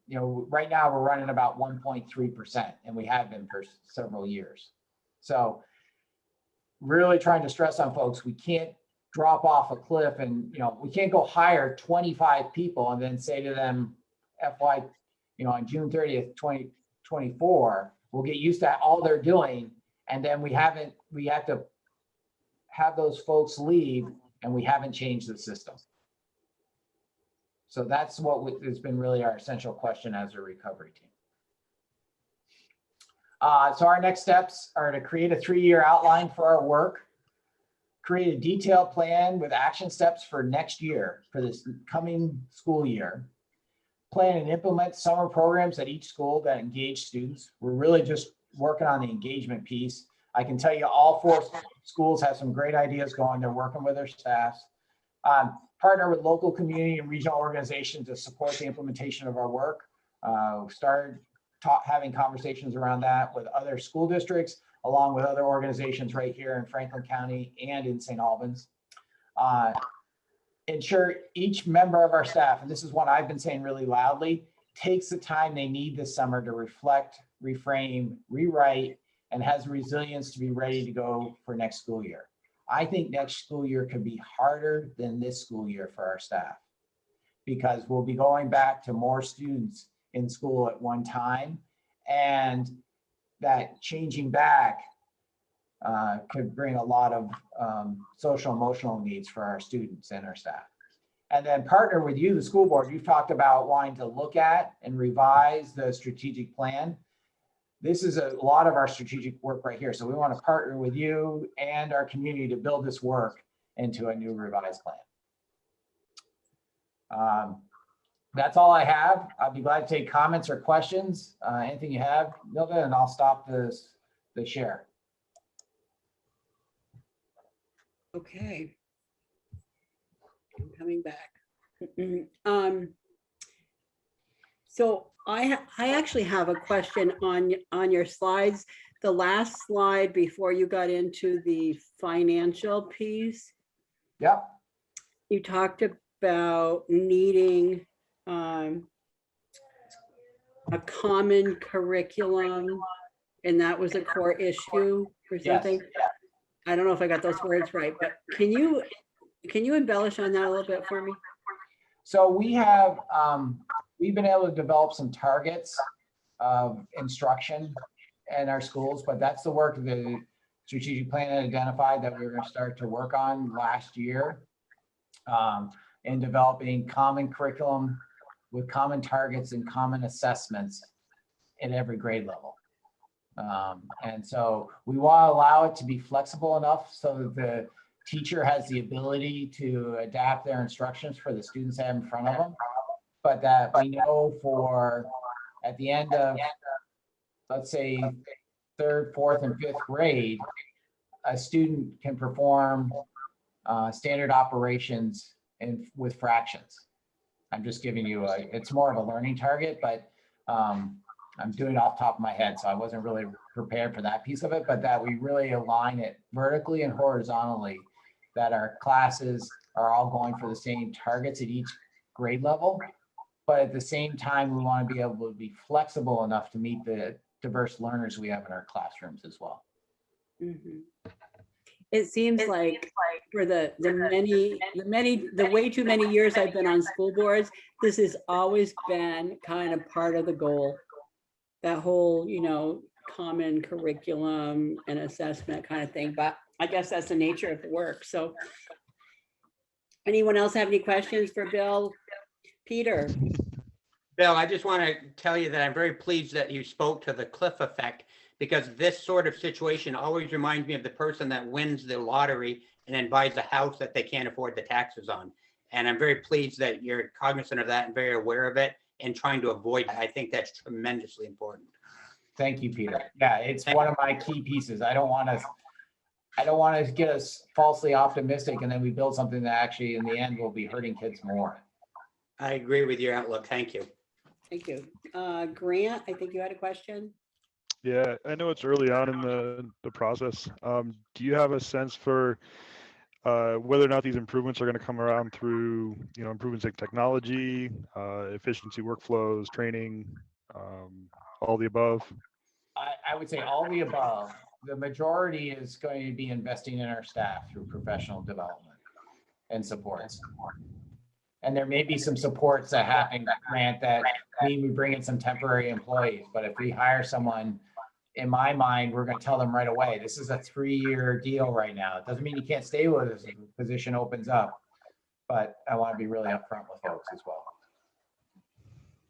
you know, right now we're running about 1.3%, and we have been for several years. So really trying to stress on folks, we can't drop off a cliff and, you know, we can't go hire 25 people and then say to them, you know, on June 30th, 2024, we'll get used to all they're doing. And then we have to have those folks leave and we haven't changed the system. So that's what has been really our essential question as a recovery team. So our next steps are to create a 3-year outline for our work, create a detailed plan with action steps for next year, for this coming school year, plan and implement summer programs at each school that engage students. We're really just working on the engagement piece. I can tell you all 4 schools have some great ideas going. They're working with their staffs. Partner with local community and regional organizations to support the implementation of our work. Started having conversations around that with other school districts, along with other organizations right here in Franklin County and in St. Albans. Ensure each member of our staff, and this is what I've been saying really loudly, takes the time they need this summer to reflect, reframe, rewrite, and has resilience to be ready to go for next school year. I think next school year could be harder than this school year for our staff, because we'll be going back to more students in school at one time, and that changing back could bring a lot of social emotional needs for our students and our staff. And then partner with you, the school board. You've talked about wanting to look at and revise the strategic plan. This is a lot of our strategic work right here. So we want to partner with you and our community to build this work into a new revised plan. That's all I have. I'd be glad to take comments or questions. Anything you have, Milda, and I'll stop the share. Okay. I'm coming back. So I actually have a question on your slides. The last slide before you got into the financial piece. Yep. You talked about needing a common curriculum, and that was a core issue or something. Yes. I don't know if I got those words right, but can you embellish on that a little bit for me? So we have, we've been able to develop some targets of instruction in our schools, but that's the work the strategic plan had identified that we were going to start to work on last year, in developing common curriculum with common targets and common assessments at every grade level. And so we want to allow it to be flexible enough so that the teacher has the ability to adapt their instructions for the students they have in front of them, but that we know for at the end of, let's say, 3rd, 4th, and 5th grade, a student can perform standard operations with fractions. I'm just giving you it's more of a learning target, but I'm doing it off the top of my head, so I wasn't really prepared for that piece of it, but that we really align it vertically and horizontally, that our classes are all going for the same targets at each grade level, but at the same time, we want to be able to be flexible enough to meet the diverse learners we have in our classrooms as well. Mm-hmm. It seems like for the way too many years I've been on school boards, this has always been kind of part of the goal. That whole, you know, common curriculum and assessment kind of thing, but I guess that's the nature of the work. So anyone else have any questions for Bill? Peter? Bill, I just want to tell you that I'm very pleased that you spoke to the cliff effect, because this sort of situation always reminds me of the person that wins the lottery and then buys a house that they can't afford the taxes on. And I'm very pleased that you're cognizant of that and very aware of it and trying to avoid it. I think that's tremendously important. Thank you, Peter. Yeah, it's one of my key pieces. I don't want to get us falsely optimistic and then we build something that actually in the end will be hurting kids more. I agree with your outlook. Thank you. Thank you. Grant, I think you had a question. Yeah, I know it's early on in the process. Do you have a sense for whether or not these improvements are going to come around through, improvements in technology, efficiency workflows, training, all the above? I would say all the above. The majority is going to be investing in our staff through professional development and supports. And there may be some supports that happen, Grant, that mean we bring in some temporary employees. But if we hire someone, in my mind, we're going to tell them right away, this is a 3-year deal right now. It doesn't mean you can't stay with us if the position opens up. But I want to be really upfront with folks as well.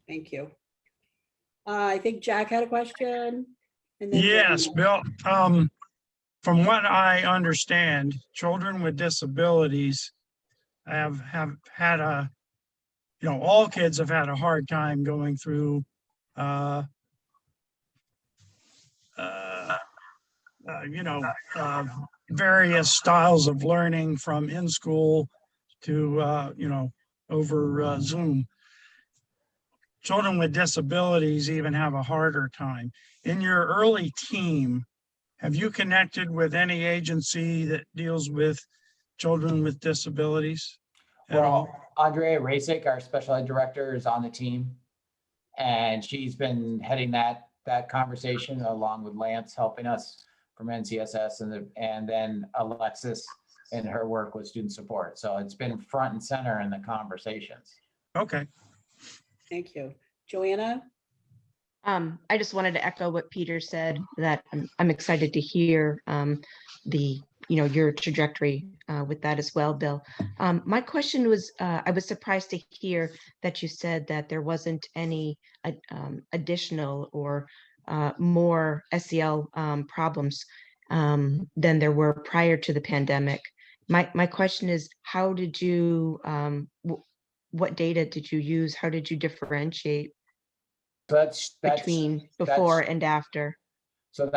Thank you. I think Jack had a question. And then Yes, maybe- Bill. From what I understand, children with disabilities have had all kids have had a hard time going through various styles of learning, from in school to over Zoom. Children with disabilities even have a harder time. In your early team, have you connected with any agency that deals with children with disabilities at all? Well, Andrea Rasick, our special ed director, is on the team. And she's been heading that conversation along with Lance helping us from NCSS and then Alexis in her work with student support. So it's been front and center in the conversations. Okay. Thank you. Joanna? I just wanted to echo what Peter said, that I'm excited to hear your trajectory with that as well, Bill. My question was, I was surprised to hear that you said that there wasn't any additional or more SEL problems than there were prior to the pandemic. My question is, how did you, what data did you use? How did you differentiate between before and after? So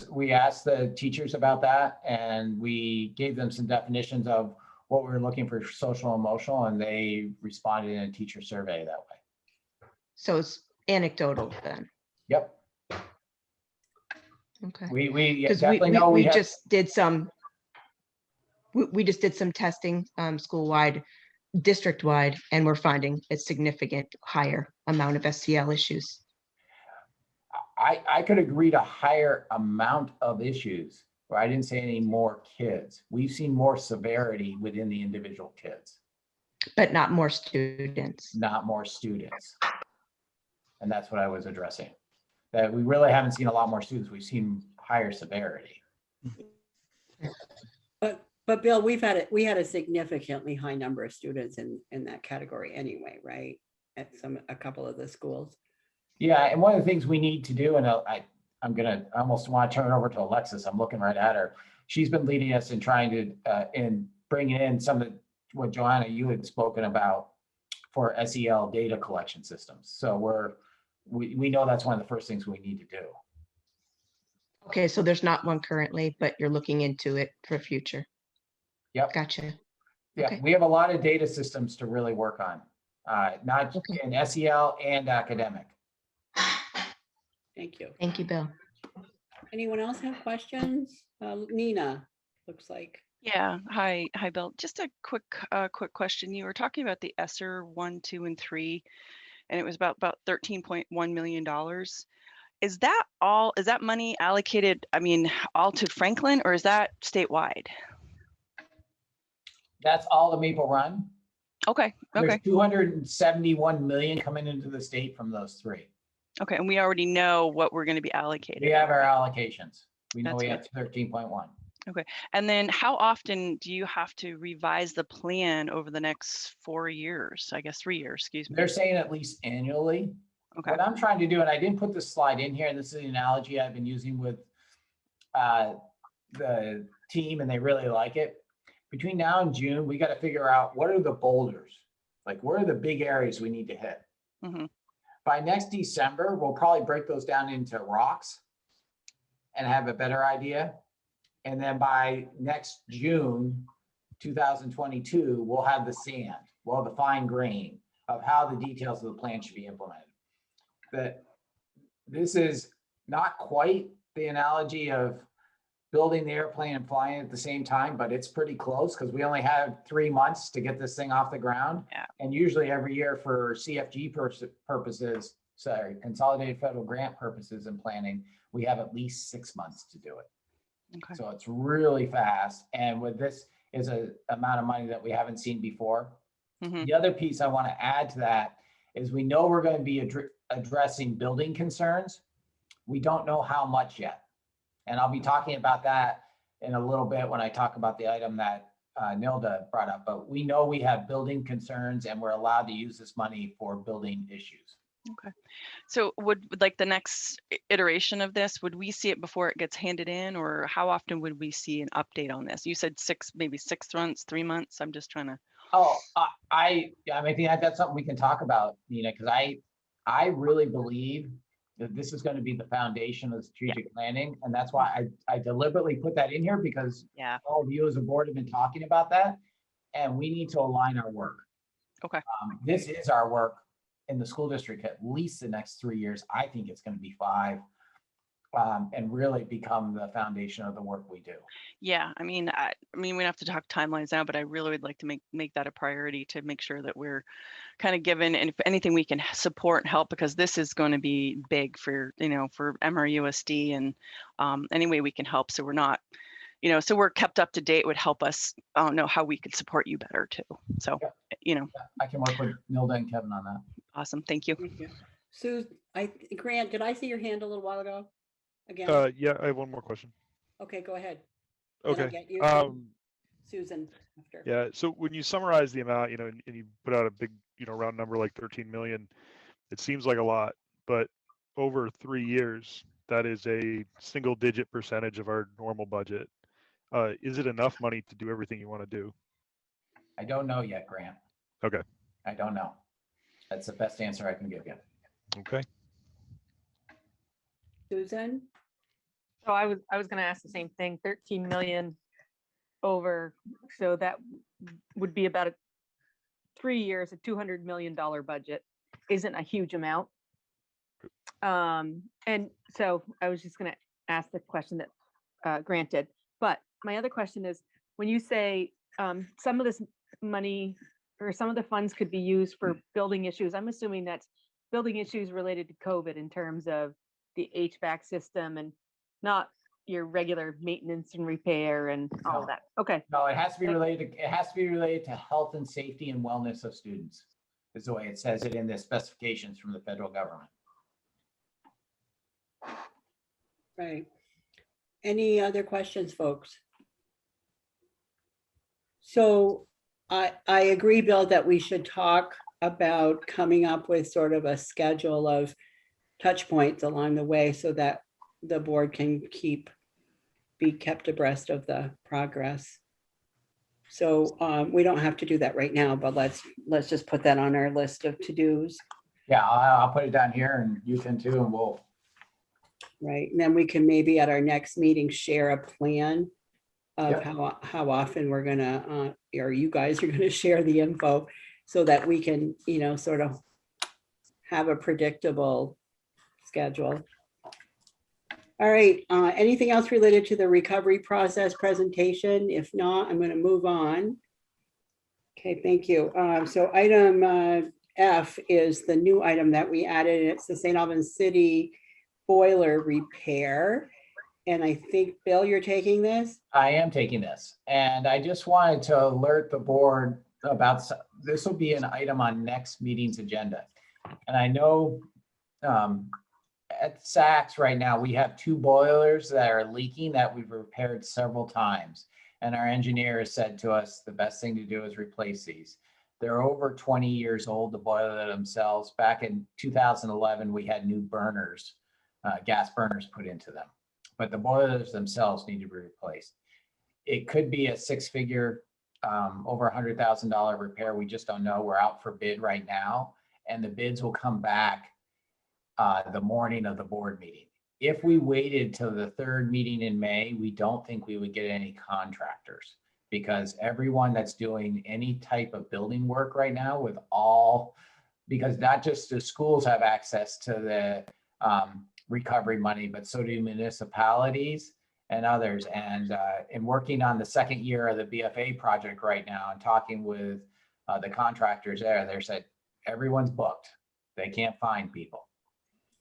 we asked the teachers about that, and we gave them some definitions of what we were looking for, social and emotional, and they responded in a teacher survey that way. So it's anecdotal then. Yep. Okay. We 'Cause definitely know we have. just did some testing school-wide, district-wide, and we're finding a significant higher amount of SEL issues. I could agree to higher amount of issues, but I didn't say any more kids. We've seen more severity within the individual kids. But not more students. Not more students. And that's what I was addressing. That we really haven't seen a lot more students. We've seen higher severity. But Bill, we had a significantly high number of students in that category anyway, right? At a couple of the schools. Yeah, and one of the things we need to do, and I almost want to turn it over to Alexis. I'm looking right at her. She's been leading us in trying to in bringing in some of what Joanna, you had spoken about for SEL data collection systems. So we know that's one of the first things we need to do. Okay, so there's not one currently, but you're looking into it for future. Yep. Gotcha. Yeah, Okay. we have a lot of data systems to really work on, not Okay. in SEL and academic. Thank you. Thank you, Bill. Anyone else have questions? Nina, looks like. Yeah, hi, Bill. Just a quick question. You were talking about the ESSER 1, 2, and 3, and it was about $13.1 million. Is that money allocated, all to Franklin, or is that statewide? That's all the Maple Run. Okay, There's 271 million coming into the state from those three. Okay, and we already know what we're going to be allocated. We have our allocations. We know That's we have 13.1. And then how often do you have to revise the plan over the next 4 years? I guess 3 years, excuse me. They're saying at least annually. Okay. What I'm trying to do, and I didn't put this slide in here, and this is the analogy I've been using with the team, and they really like it. Between now and June, we got to figure out what are the boulders, like what are the big areas we need to hit. Mhm. By next December, we'll probably break those down into rocks and have a better idea. And then by next June 2022, we'll have the sand, we'll have the fine grain of how the details of the plan should be implemented. That this is not quite the analogy of building the airplane and flying at the same time, but it's pretty close because we only have 3 months to get this thing off the ground. Yeah. And usually every year for CFG purposes, sorry, Consolidated Federal Grant purposes and planning, we have at least 6 months to do it. Okay. So it's really fast. And with this is a amount of money that we haven't seen before. Mhm. The other piece I want to add to that is we know we're going to be addressing building concerns. We don't know how much yet. And I'll be talking about that in a little bit when I talk about the item that Nilda brought up. But we know we have building concerns and we're allowed to use this money for building issues. Okay. So would like the next iteration of this, would we see it before it gets handed in, or how often would we see an update on this? You said maybe 6 months, 3 months. I'm just trying to. Oh, I think that's something we can talk about, Nina, because I really believe that this is going to be the foundation of strategic planning. And that's why I deliberately put that in here, because Yeah. all of you as a board have been talking about that. And we need to align our work. Okay. This is our work in the school district at least the next 3 years. I think it's going to be 5, and really become the foundation of the work we do. Yeah, I mean, we don't have to talk timelines now, but I really would like to make that a priority to make sure that we're kind of given, and if anything we can support and help, because this is going to be big for, for MRUSD, and any way we can help, so we're not, so we're kept up to date would help us know how we could support you better too. So, I can work with Nilda and Kevin on that. Awesome, thank you. Thank you. Sue, Grant, did I see your hand a little while ago? Again? Yeah, I have one more question. Okay, go ahead. Then I'll Okay. get you, Susan after. Yeah. So when you summarize the amount, and you put out a big, round number like 13 million, it seems like a lot, but over 3 years, that is a single-digit percentage of our normal budget. Is it enough money to do everything you want to do? I don't know yet, Grant. Okay. I don't know. That's the best answer I can give you. Okay. Susan? So I was going to ask the same thing, 13 million over, so that would be about 3 years, a $200 million budget isn't a huge amount. And so I was just going to ask the question that Grant did. But my other question is, when you say some of this money or some of the funds could be used for building issues, I'm assuming that's building issues related to COVID in terms of the HVAC system and not your regular maintenance and repair and all of that. Okay. No, it has to be related to health and safety and wellness of students, is the way it says it in the specifications from the federal government. Right. Any other questions, folks? So I agree, Bill, that we should talk about coming up with sort of a schedule of touch points along the way so that the board can be kept abreast of the progress. So we don't have to do that right now, but let's just put that on our list of to-dos. Yeah, I'll put it down here and you can too, and we'll. Right, and then we can maybe at our next meeting share a plan of Yep. how often we're gonna, or you guys are gonna share the info so that we can, sort of have a predictable schedule. All right, anything else related to the recovery process presentation? If not, I'm gonna move on. Okay, thank you. So item F is the new item that we added. It's the St. Albans City boiler repair. And I think, Bill, you're taking this? I am taking this, and I just wanted to alert the board about, this will be an item on next meeting's agenda. And I know at Saks right now, we have 2 boilers that are leaking that we've repaired several times. And our engineer has said to us, the best thing to do is replace these. They're over 20 years old, the boiler themselves. Back in 2011, we had new burners, gas burners put into them. But the boilers themselves need to be replaced. It could be a 6-figure, over $100,000 repair. We just don't know. We're out for bid right now, and the bids will come back the morning of the board meeting. If we waited till the 3rd meeting in May, we don't think we would get any contractors, because everyone that's doing any type of building work right now with all, because not just the schools have access to the recovery money, but so do municipalities and others. And in working on the 2nd year of the BFA project right now and talking with the contractors there, they said everyone's booked. They can't find people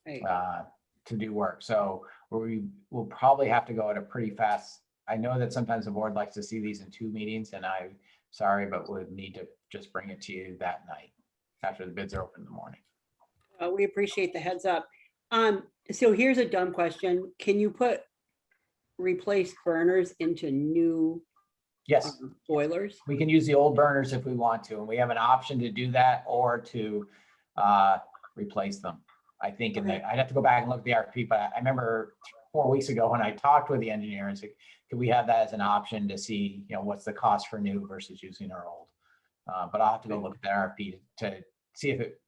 to do work. So we will probably have to go at a pretty fast. I know that sometimes the board likes to see these in 2 meetings, and I'm sorry, but would need to just bring it to you that night after the bids are open in the morning. We appreciate the heads up. So here's a dumb question. Can you put replaced burners into new Yes, boilers? we can use the old burners if we want to, and we have an option to do that or to replace them. I think I'd have to go back and look at the RFP, but I remember 4 weeks ago when I talked with the engineer and said, could we have that as an option to see, what's the cost for new versus using our old? But I'll have to go look at the RFP to see if it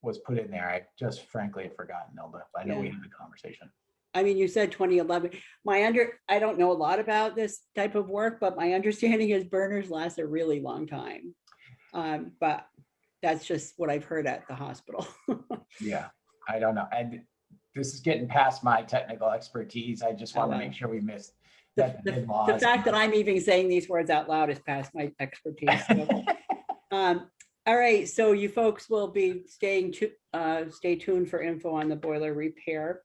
was put in there. I just frankly have forgotten, Nelda. I know we had the conversation. I mean, you said 2011. I don't know a lot about this type of work, but my understanding is burners last a really long time. But that's just what I've heard at the hospital. Yeah, I don't know. And this is getting past my technical expertise. I just want to make sure we missed that. The fact that I'm even saying these words out loud is past my expertise. So. All right, so you folks will be stay tuned for info on the boiler repair.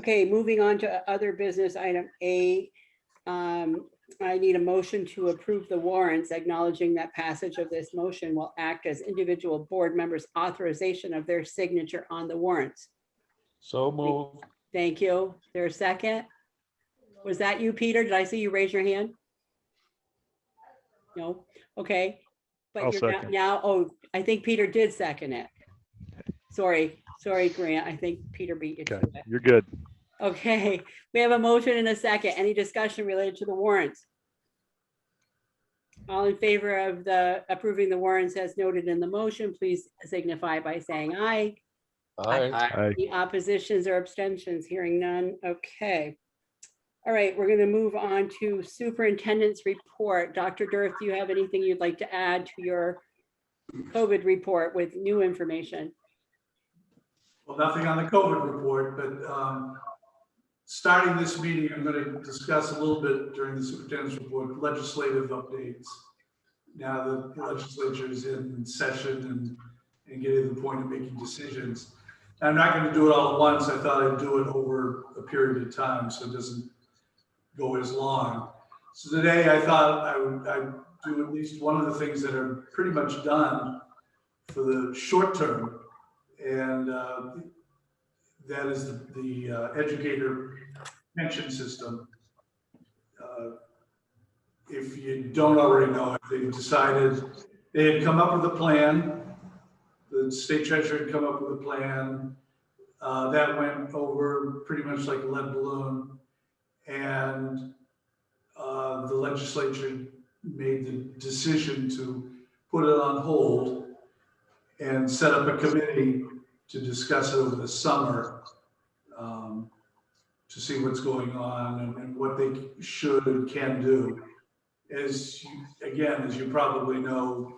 Okay, moving on to other business, item A. I need a motion to approve the warrants, acknowledging that passage of this motion will act as individual board members' authorization of their signature on the warrants. So moved. Thank you. Is there a second? Was that you, Peter? Did I see you raise your hand? No? Okay. But I'll you're second. now, I think Peter did second it. Sorry, Grant. I think Peter beat you to Okay, it. you're good. Okay, we have a motion and a second. Any discussion related to the warrants? All in favor of approving the warrants as noted in the motion, please signify by saying aye. Aye. Any oppositions or abstentions? Hearing none. Okay. All right, we're going to move on to superintendent's report. Dr. Dirth, do you have anything you'd like to add to your COVID report with new information? Well, nothing on the COVID report, but starting this meeting, I'm going to discuss a little bit during the superintendent's report, legislative updates. Now that the legislature is in session and getting to the point of making decisions. I'm not going to do it all at once. I thought I'd do it over a period of time so it doesn't go as long. So today I thought I'd do at least one of the things that are pretty much done for the short term. And that is the educator pension system. If you don't already know it, they've decided, they had come up with a plan. The state treasurer had come up with a plan that went over pretty much like a lead balloon. And the legislature made the decision to put it on hold and set up a committee to discuss it over the summer to see what's going on and what they should and can do. As you probably know,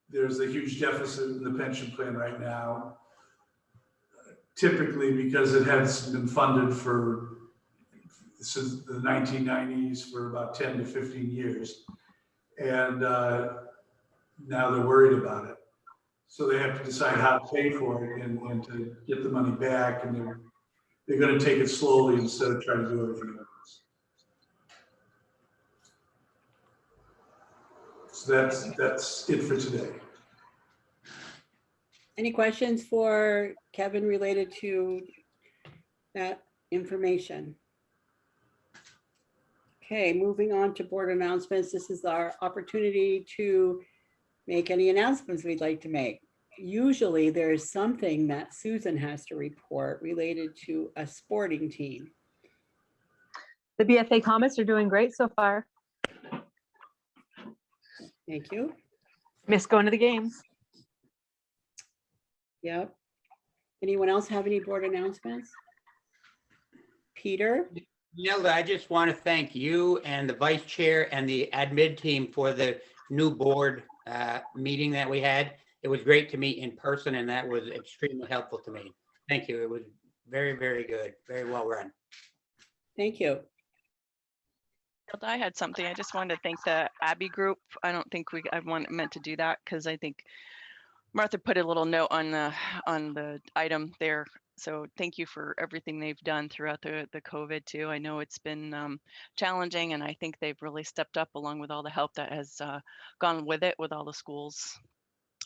there's a huge deficit in the pension plan right now, typically because it has been funded since the 1990s for about 10 to 15 years. And now they're worried about it. So they have to decide how to pay for it and to get the money back. And they're going to take it slowly instead of trying to do everything at once. So that's it for today. Any questions for Kevin related to that information. Okay, moving on to board announcements. This is our opportunity to make any announcements we'd like to make. Usually there's something that Susan has to report related to a sporting team. The BFA Comets are doing great so far. Thank you. Miss going to the games. Yep. Anyone else have any board announcements? Peter? Nilda, I just want to thank you and the vice chair and the admin team for the new board meeting that we had. It was great to meet in person, and that was extremely helpful to me. Thank you. It was very, very good, very well run. Thank you. I had something. I just wanted to thank the Abbey group. I don't think I meant to do that because I think Martha put a little note on the item there. So thank you for everything they've done throughout the COVID too. I know it's been challenging, and I think they've really stepped up along with all the help that has gone with it with all the schools.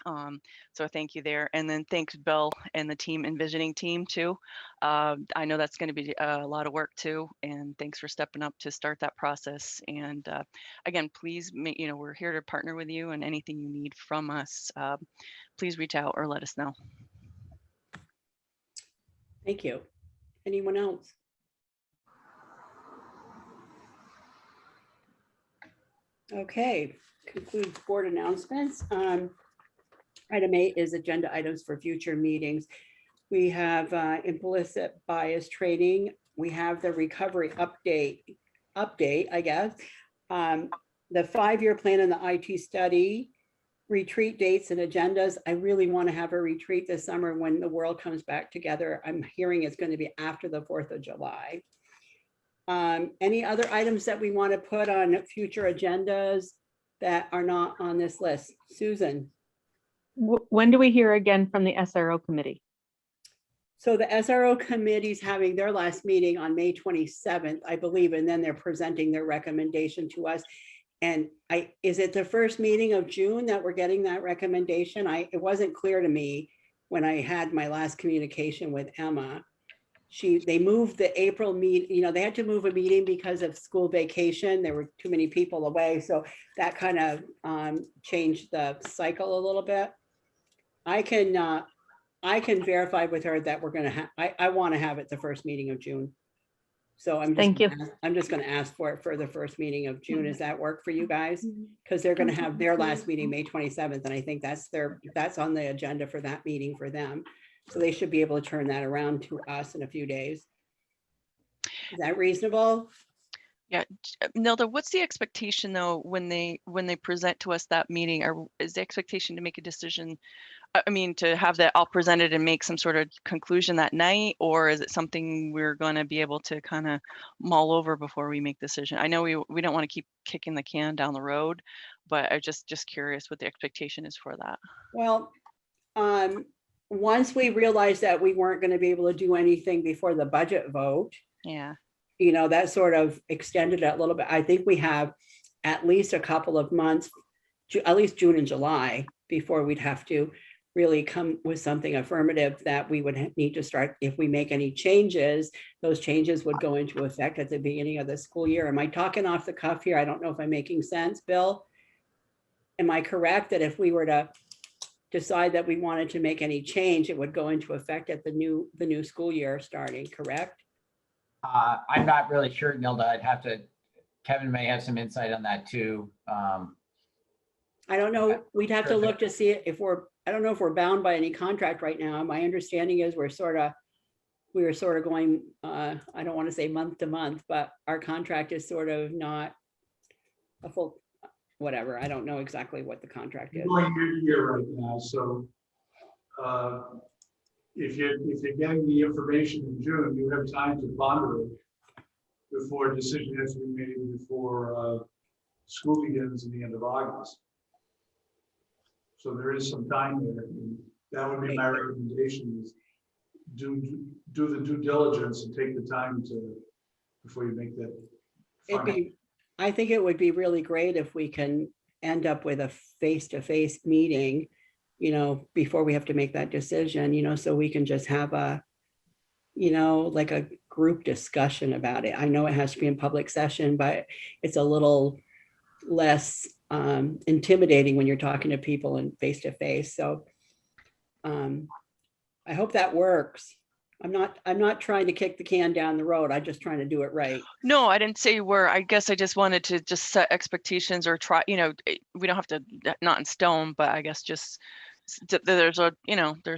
So thank you there. And then thanks Bill and the team envisioning team too. I know that's going to be a lot of work too. And thanks for stepping up to start that process. And again, please make, we're here to partner with you, and anything you need from us, please reach out or let us know. Thank you. Anyone else? Okay, concludes board announcements. Item 8 is agenda items for future meetings. We have implicit bias training. We have the recovery update, I guess. The 5-year plan and the IT study, retreat dates and agendas. I really want to have a retreat this summer when the world comes back together. I'm hearing it's going to be after the 4th of July. Any other items that we want to put on future agendas that are not on this list? Susan? When do we hear again from the SRO committee? So the SRO committee is having their last meeting on May 27th, I believe, and then they're presenting their recommendation to us. And is it the first meeting of June that we're getting that recommendation? It wasn't clear to me when I had my last communication with Emma. They moved the April meet, they had to move a meeting because of school vacation. There were too many people away. So that kind of changed the cycle a little bit. I can verify with her that we're going to have, I want to have it the first meeting of June. So I'm just going to ask for it for the first meeting of June. Does that work for you guys? Because they're going to have their last meeting May 27th. And I think that's on the agenda for that meeting for them. So they should be able to turn that around to us in a few days. Is that reasonable? Yeah, Nilda, what's the expectation though when they present to us that meeting? Is the expectation to make a decision? I mean, to have that all presented and make some sort of conclusion that night, or is it something we're going to be able to kind of mull over before we make decision? I know we don't want to keep kicking the can down the road, but I'm just curious what the expectation is for that. Well, once we realized that we weren't going to be able to do anything before the budget vote, yeah, that sort of extended it a little bit. I think we have at least a couple of months, at least June and July, before we'd have to really come with something affirmative that we would need to start. If we make any changes, those changes would go into effect at the beginning of the school year. Am I talking off the cuff here? I don't know if I'm making sense, Bill. Am I correct that if we were to decide that we wanted to make any change, it would go into effect at the new school year starting, correct? I'm not really sure, Nilda. Kevin may have some insight on that too. I don't know. We'd have to look to see if I don't know if we're bound by any contract right now. My understanding is we were sort of going, I don't want to say month to month, but our contract is sort of not a full, whatever. I don't know exactly what the contract is. We're going year to year right now, so if you're getting the information in June, you have time to ponder it before a decision has to be made before school begins in the end of August. So there is some time there. And that would be my recommendation: is do the due diligence and take the time before you make that. I think it would be really great if we can end up with a face-to-face meeting, before we have to make that decision, so we can just have a, like group discussion about it. I know it has to be in public session, but it's a little less intimidating when you're talking to people and face to face. So I hope that works. I'm not trying to kick the can down the road. I'm just trying to do it right. No, I didn't say you were. I guess I just wanted to just set expectations or try, we don't have to, not in stone, but I guess just there's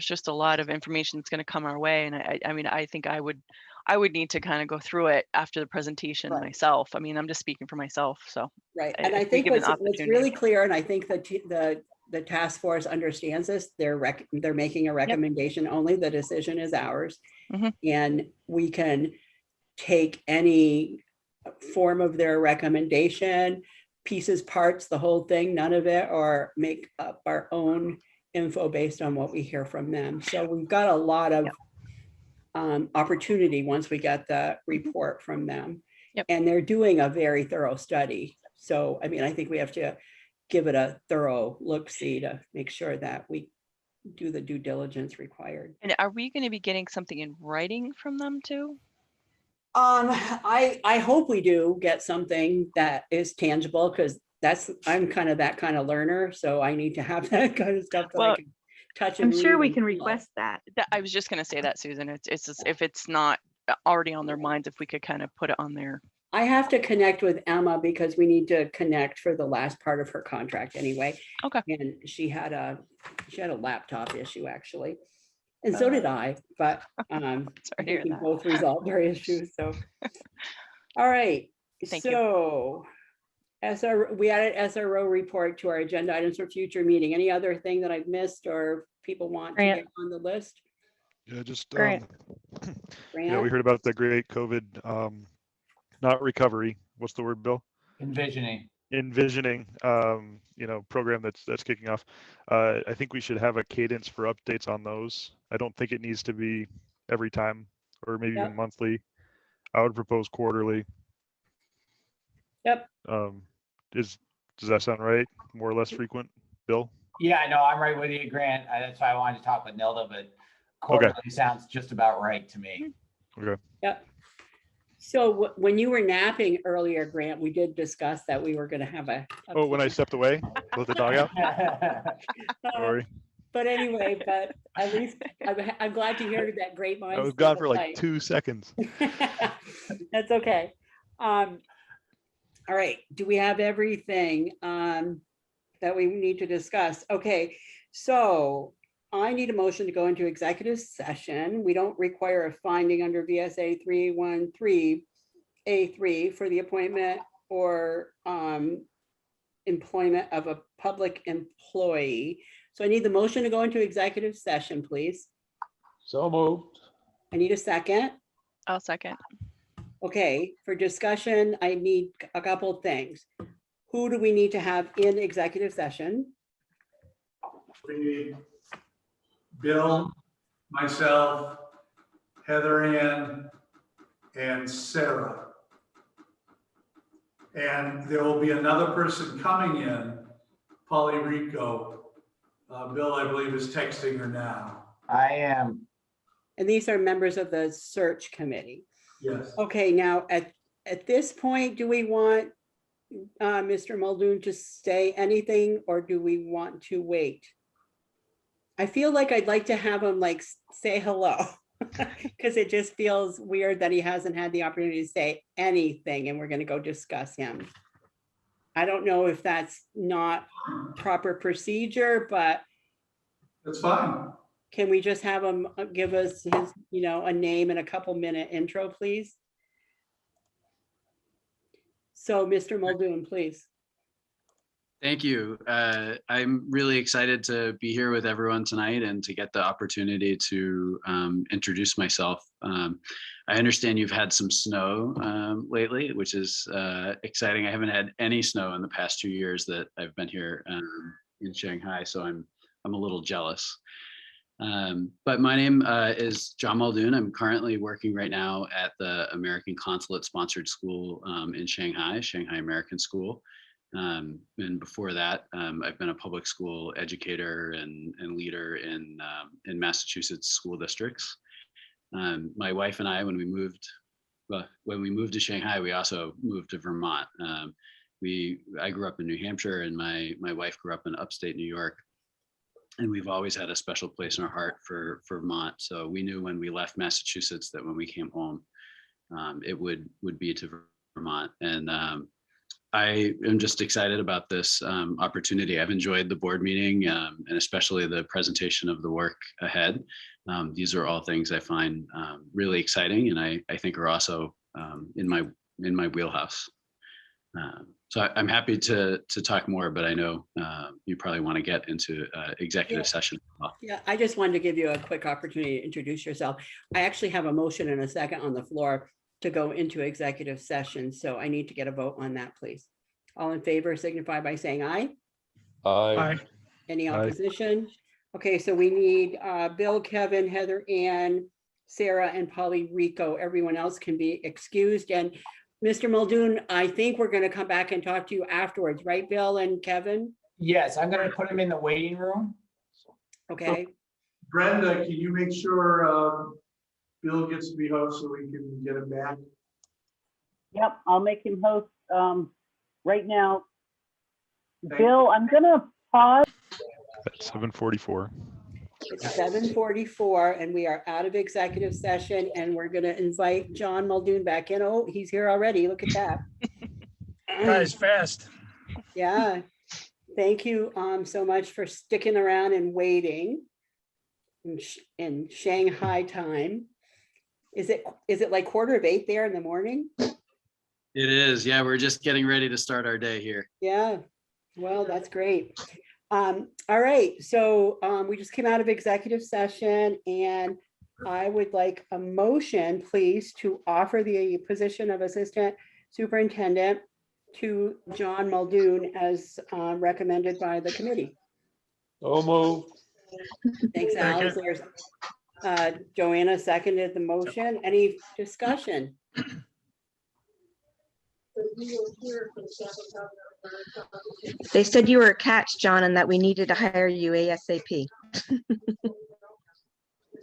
just a lot of information that's going to come our way. And I mean, I think I would need to kind of go through it after the presentation Right. myself. I mean, I'm just speaking for myself. So Right. And I if we think give an what's opportunity. really clear, and I think that the task force understands this, they're making a recommendation only. The decision is ours. Mhm. And we can take any form of their recommendation, pieces, parts, the whole thing, none of it, or make up our own info based on what we hear from them. So we've got a lot of opportunity once we get the report from them. Yep. And they're doing a very thorough study. So, I mean, I think we have to give it a thorough look-see to make sure that we do the due diligence required. And are we going to be getting something in writing from them too? I hope we do get something that is tangible, because I'm kind of that kind of learner, so I need to have that kind of stuff that I Well, can touch I'm and sure read we and can feel. request that. I was just going to say that, Susan. It's just, if it's not already on their minds, if we could kind of put it on there. I have to connect with Emma because we need to connect for the last part of her contract anyway. Okay. And she had a laptop issue actually. And so did I, but I Sorry to think hear we that. both resolved our issues, so. All right, Thank you. so we added SRO report to our agenda items for future meeting. Any other thing that I've missed or people want to Grant. get on the list? Yeah, just Grant. we Grant? heard about the great COVID, not recovery. What's the word, Bill? Envisioning. Envisioning, program that's kicking off. I think we should have a cadence for updates on those. I don't think it needs to be every time, or maybe Yep. even monthly. I would propose quarterly. Yep. Does that sound right? More or less frequent, Bill? Yeah, no, I'm right with you, Grant. That's why I wanted to talk with Nilda, but quarterly sounds just about right to me. Okay. Yep. So when you were napping earlier, Grant, we did discuss that we were going to have a. Oh, when I stepped away, let the dog out. Sorry, But anyway, but at least I'm glad to hear that great minds. I was think gone for like alike. 2 seconds. That's okay. All right, do we have everything that we need to discuss? Okay, so I need a motion to go into executive session. We don't require a finding under VSA 313A3 for the appointment or employment of a public employee. So I need the motion to go into executive session, please. So moved. I need a second. I'll second. Okay, for discussion, I need a couple of things. Who do we need to have in executive session? We need Bill, myself, Heather Ann, and Sarah. And there will be another person coming in, Polly Rico. Bill, I believe, is texting her now. I am. And these are members of the search committee. Yes. Okay, now at this point, do we want Mr. Muldoon to say anything, or do we want to wait? I feel like I'd like to have him like say hello, because it just feels weird that he hasn't had the opportunity to say anything, and we're going to go discuss him. I don't know if that's not proper procedure, but That's fine. can we just have him give us his, a name and a couple minute intro, please? So Mr. Muldoon, please. Thank you. I'm really excited to be here with everyone tonight and to get the opportunity to introduce myself. I understand you've had some snow lately, which is exciting. I haven't had any snow in the past 2 years that I've been here in Shanghai, so I'm a little jealous. But my name is John Muldoon. I'm currently working right now at the American Consulate sponsored school in Shanghai, Shanghai American School. And before that, I've been a public school educator and leader in Massachusetts school districts. My wife and I, when we moved well, when we moved to Shanghai, we also moved to Vermont. I grew up in New Hampshire, and my wife grew up in upstate New York. And we've always had a special place in our heart for Vermont. So we knew when we left Massachusetts that when we came home, it would be to Vermont. And I am just excited about this opportunity. I've enjoyed the board meeting and especially the presentation of the work ahead. These are all things I find really exciting, and I think are also in my wheelhouse. So I'm happy to talk more, but I know you probably want to get into executive session. Yeah, I just wanted to give you a quick opportunity to introduce yourself. I actually have a motion and a second on the floor to go into executive session, so I need to get a vote on that, please. All in favor signify by saying aye. Aye. Any Aye. opposition? Okay, so we need Bill, Kevin, Heather, Ann, Sarah, and Polly Rico. Everyone else can be excused. And Mr. Muldoon, I think we're going to come back and talk to you afterwards, right, Bill and Kevin? Yes, I'm going to put him in the waiting room. Okay, Brenda, can you make sure Bill gets to be host so we can get him back? Yep, I'll make him host right now. Thank Bill, I'm gonna pause. At 7:44. it's 7:44 and we are out of executive session, and we're going to invite John Muldoon back in. Oh, he's here already. Look at that. Guys, fast. Yeah. Thank you so much for sticking around and waiting in Shanghai time. Is it like 7:45 there in the morning? It is. Yeah, we're just getting ready to start our day here. Yeah, well, that's great. All right, so we just came out of executive session, and I would like a motion, please, to offer the position of Assistant Superintendent to John Muldoon as recommended by the committee. So move. Thanks, Al. There's Joanna seconded the motion. Any discussion? They said you were a catch, John, and that we needed to hire you ASAP.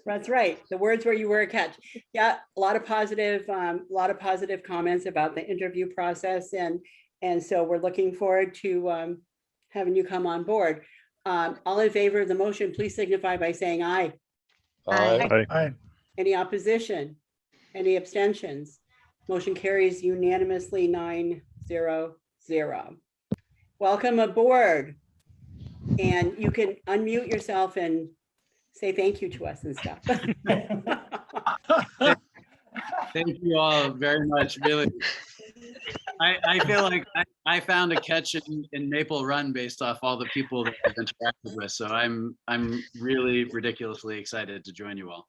That's right. The words were you were a catch. Yeah, a lot of positive comments about the interview process, and so we're looking forward to having you come on board. All in favor of the motion, please signify by saying aye. Aye. Aye. Any opposition? Any abstentions? Motion carries unanimously 9-0-0. Welcome aboard. And you can unmute yourself and say thank you to us and stuff. Thank you all very much. Really, I feel like I found a catch in Maple Run based off all the people that I've interacted with. So I'm really ridiculously excited to join you all.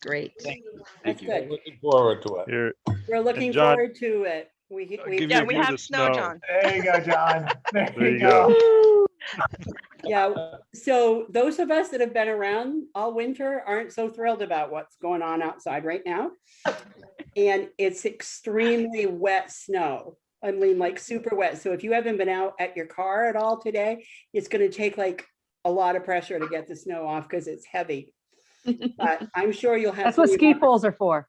Great. Thank That's you. good. Looking forward to it. Here, We're looking John, forward to it. We give Yeah, you a we view of have the snow, John. There you go, John. There you go. Yeah, so those of us that have been around all winter aren't so thrilled about what's going on outside right now. And it's extremely wet snow. I mean, like super wet. So if you haven't been out at your car at all today, it's going to take like a lot of pressure to get the snow off because it's heavy. But I'm sure you'll have. That's what ski poles are for.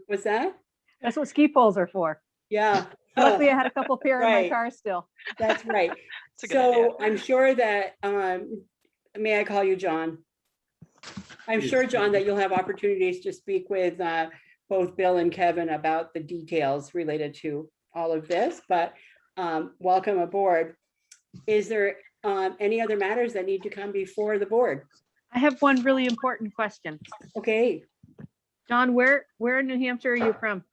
What's that? That's what ski poles are for. Yeah. Luckily, I had a couple pair in my Right. car still. That's right. It's a good idea. So I'm sure that, may I call you John? I'm sure, John, that you'll have opportunities to speak with both Bill and Kevin about the details related to all of this, but welcome aboard. Is there any other matters that need to come before the board? I have one really important question. Okay, John, where in New Hampshire are you from?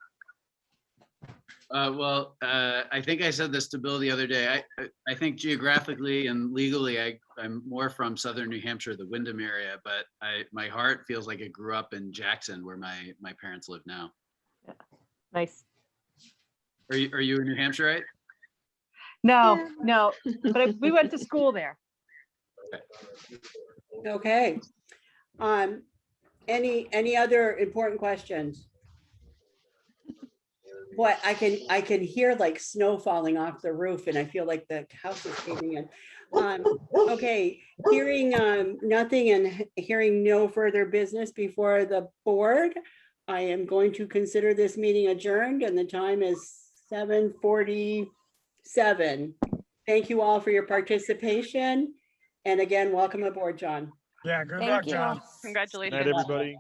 I think I said this to Bill the other day. I think geographically and legally, I'm more from southern New Hampshire, the Windham area, but my heart feels like it grew up in Jackson, where my parents live now. Yeah. Nice. Are you in New Hampshire, right? No, no, but we went to school there. okay. Any other important questions? What I can hear like snow falling off the roof, and I feel like the house is caving in. Okay, hearing nothing and hearing no further business before the board, I am going to consider this meeting adjourned and the time is 7:47. Thank you all for your participation. And again, welcome aboard, John. Yeah, good Thank luck, you. John. Congratulations. Night, everybody.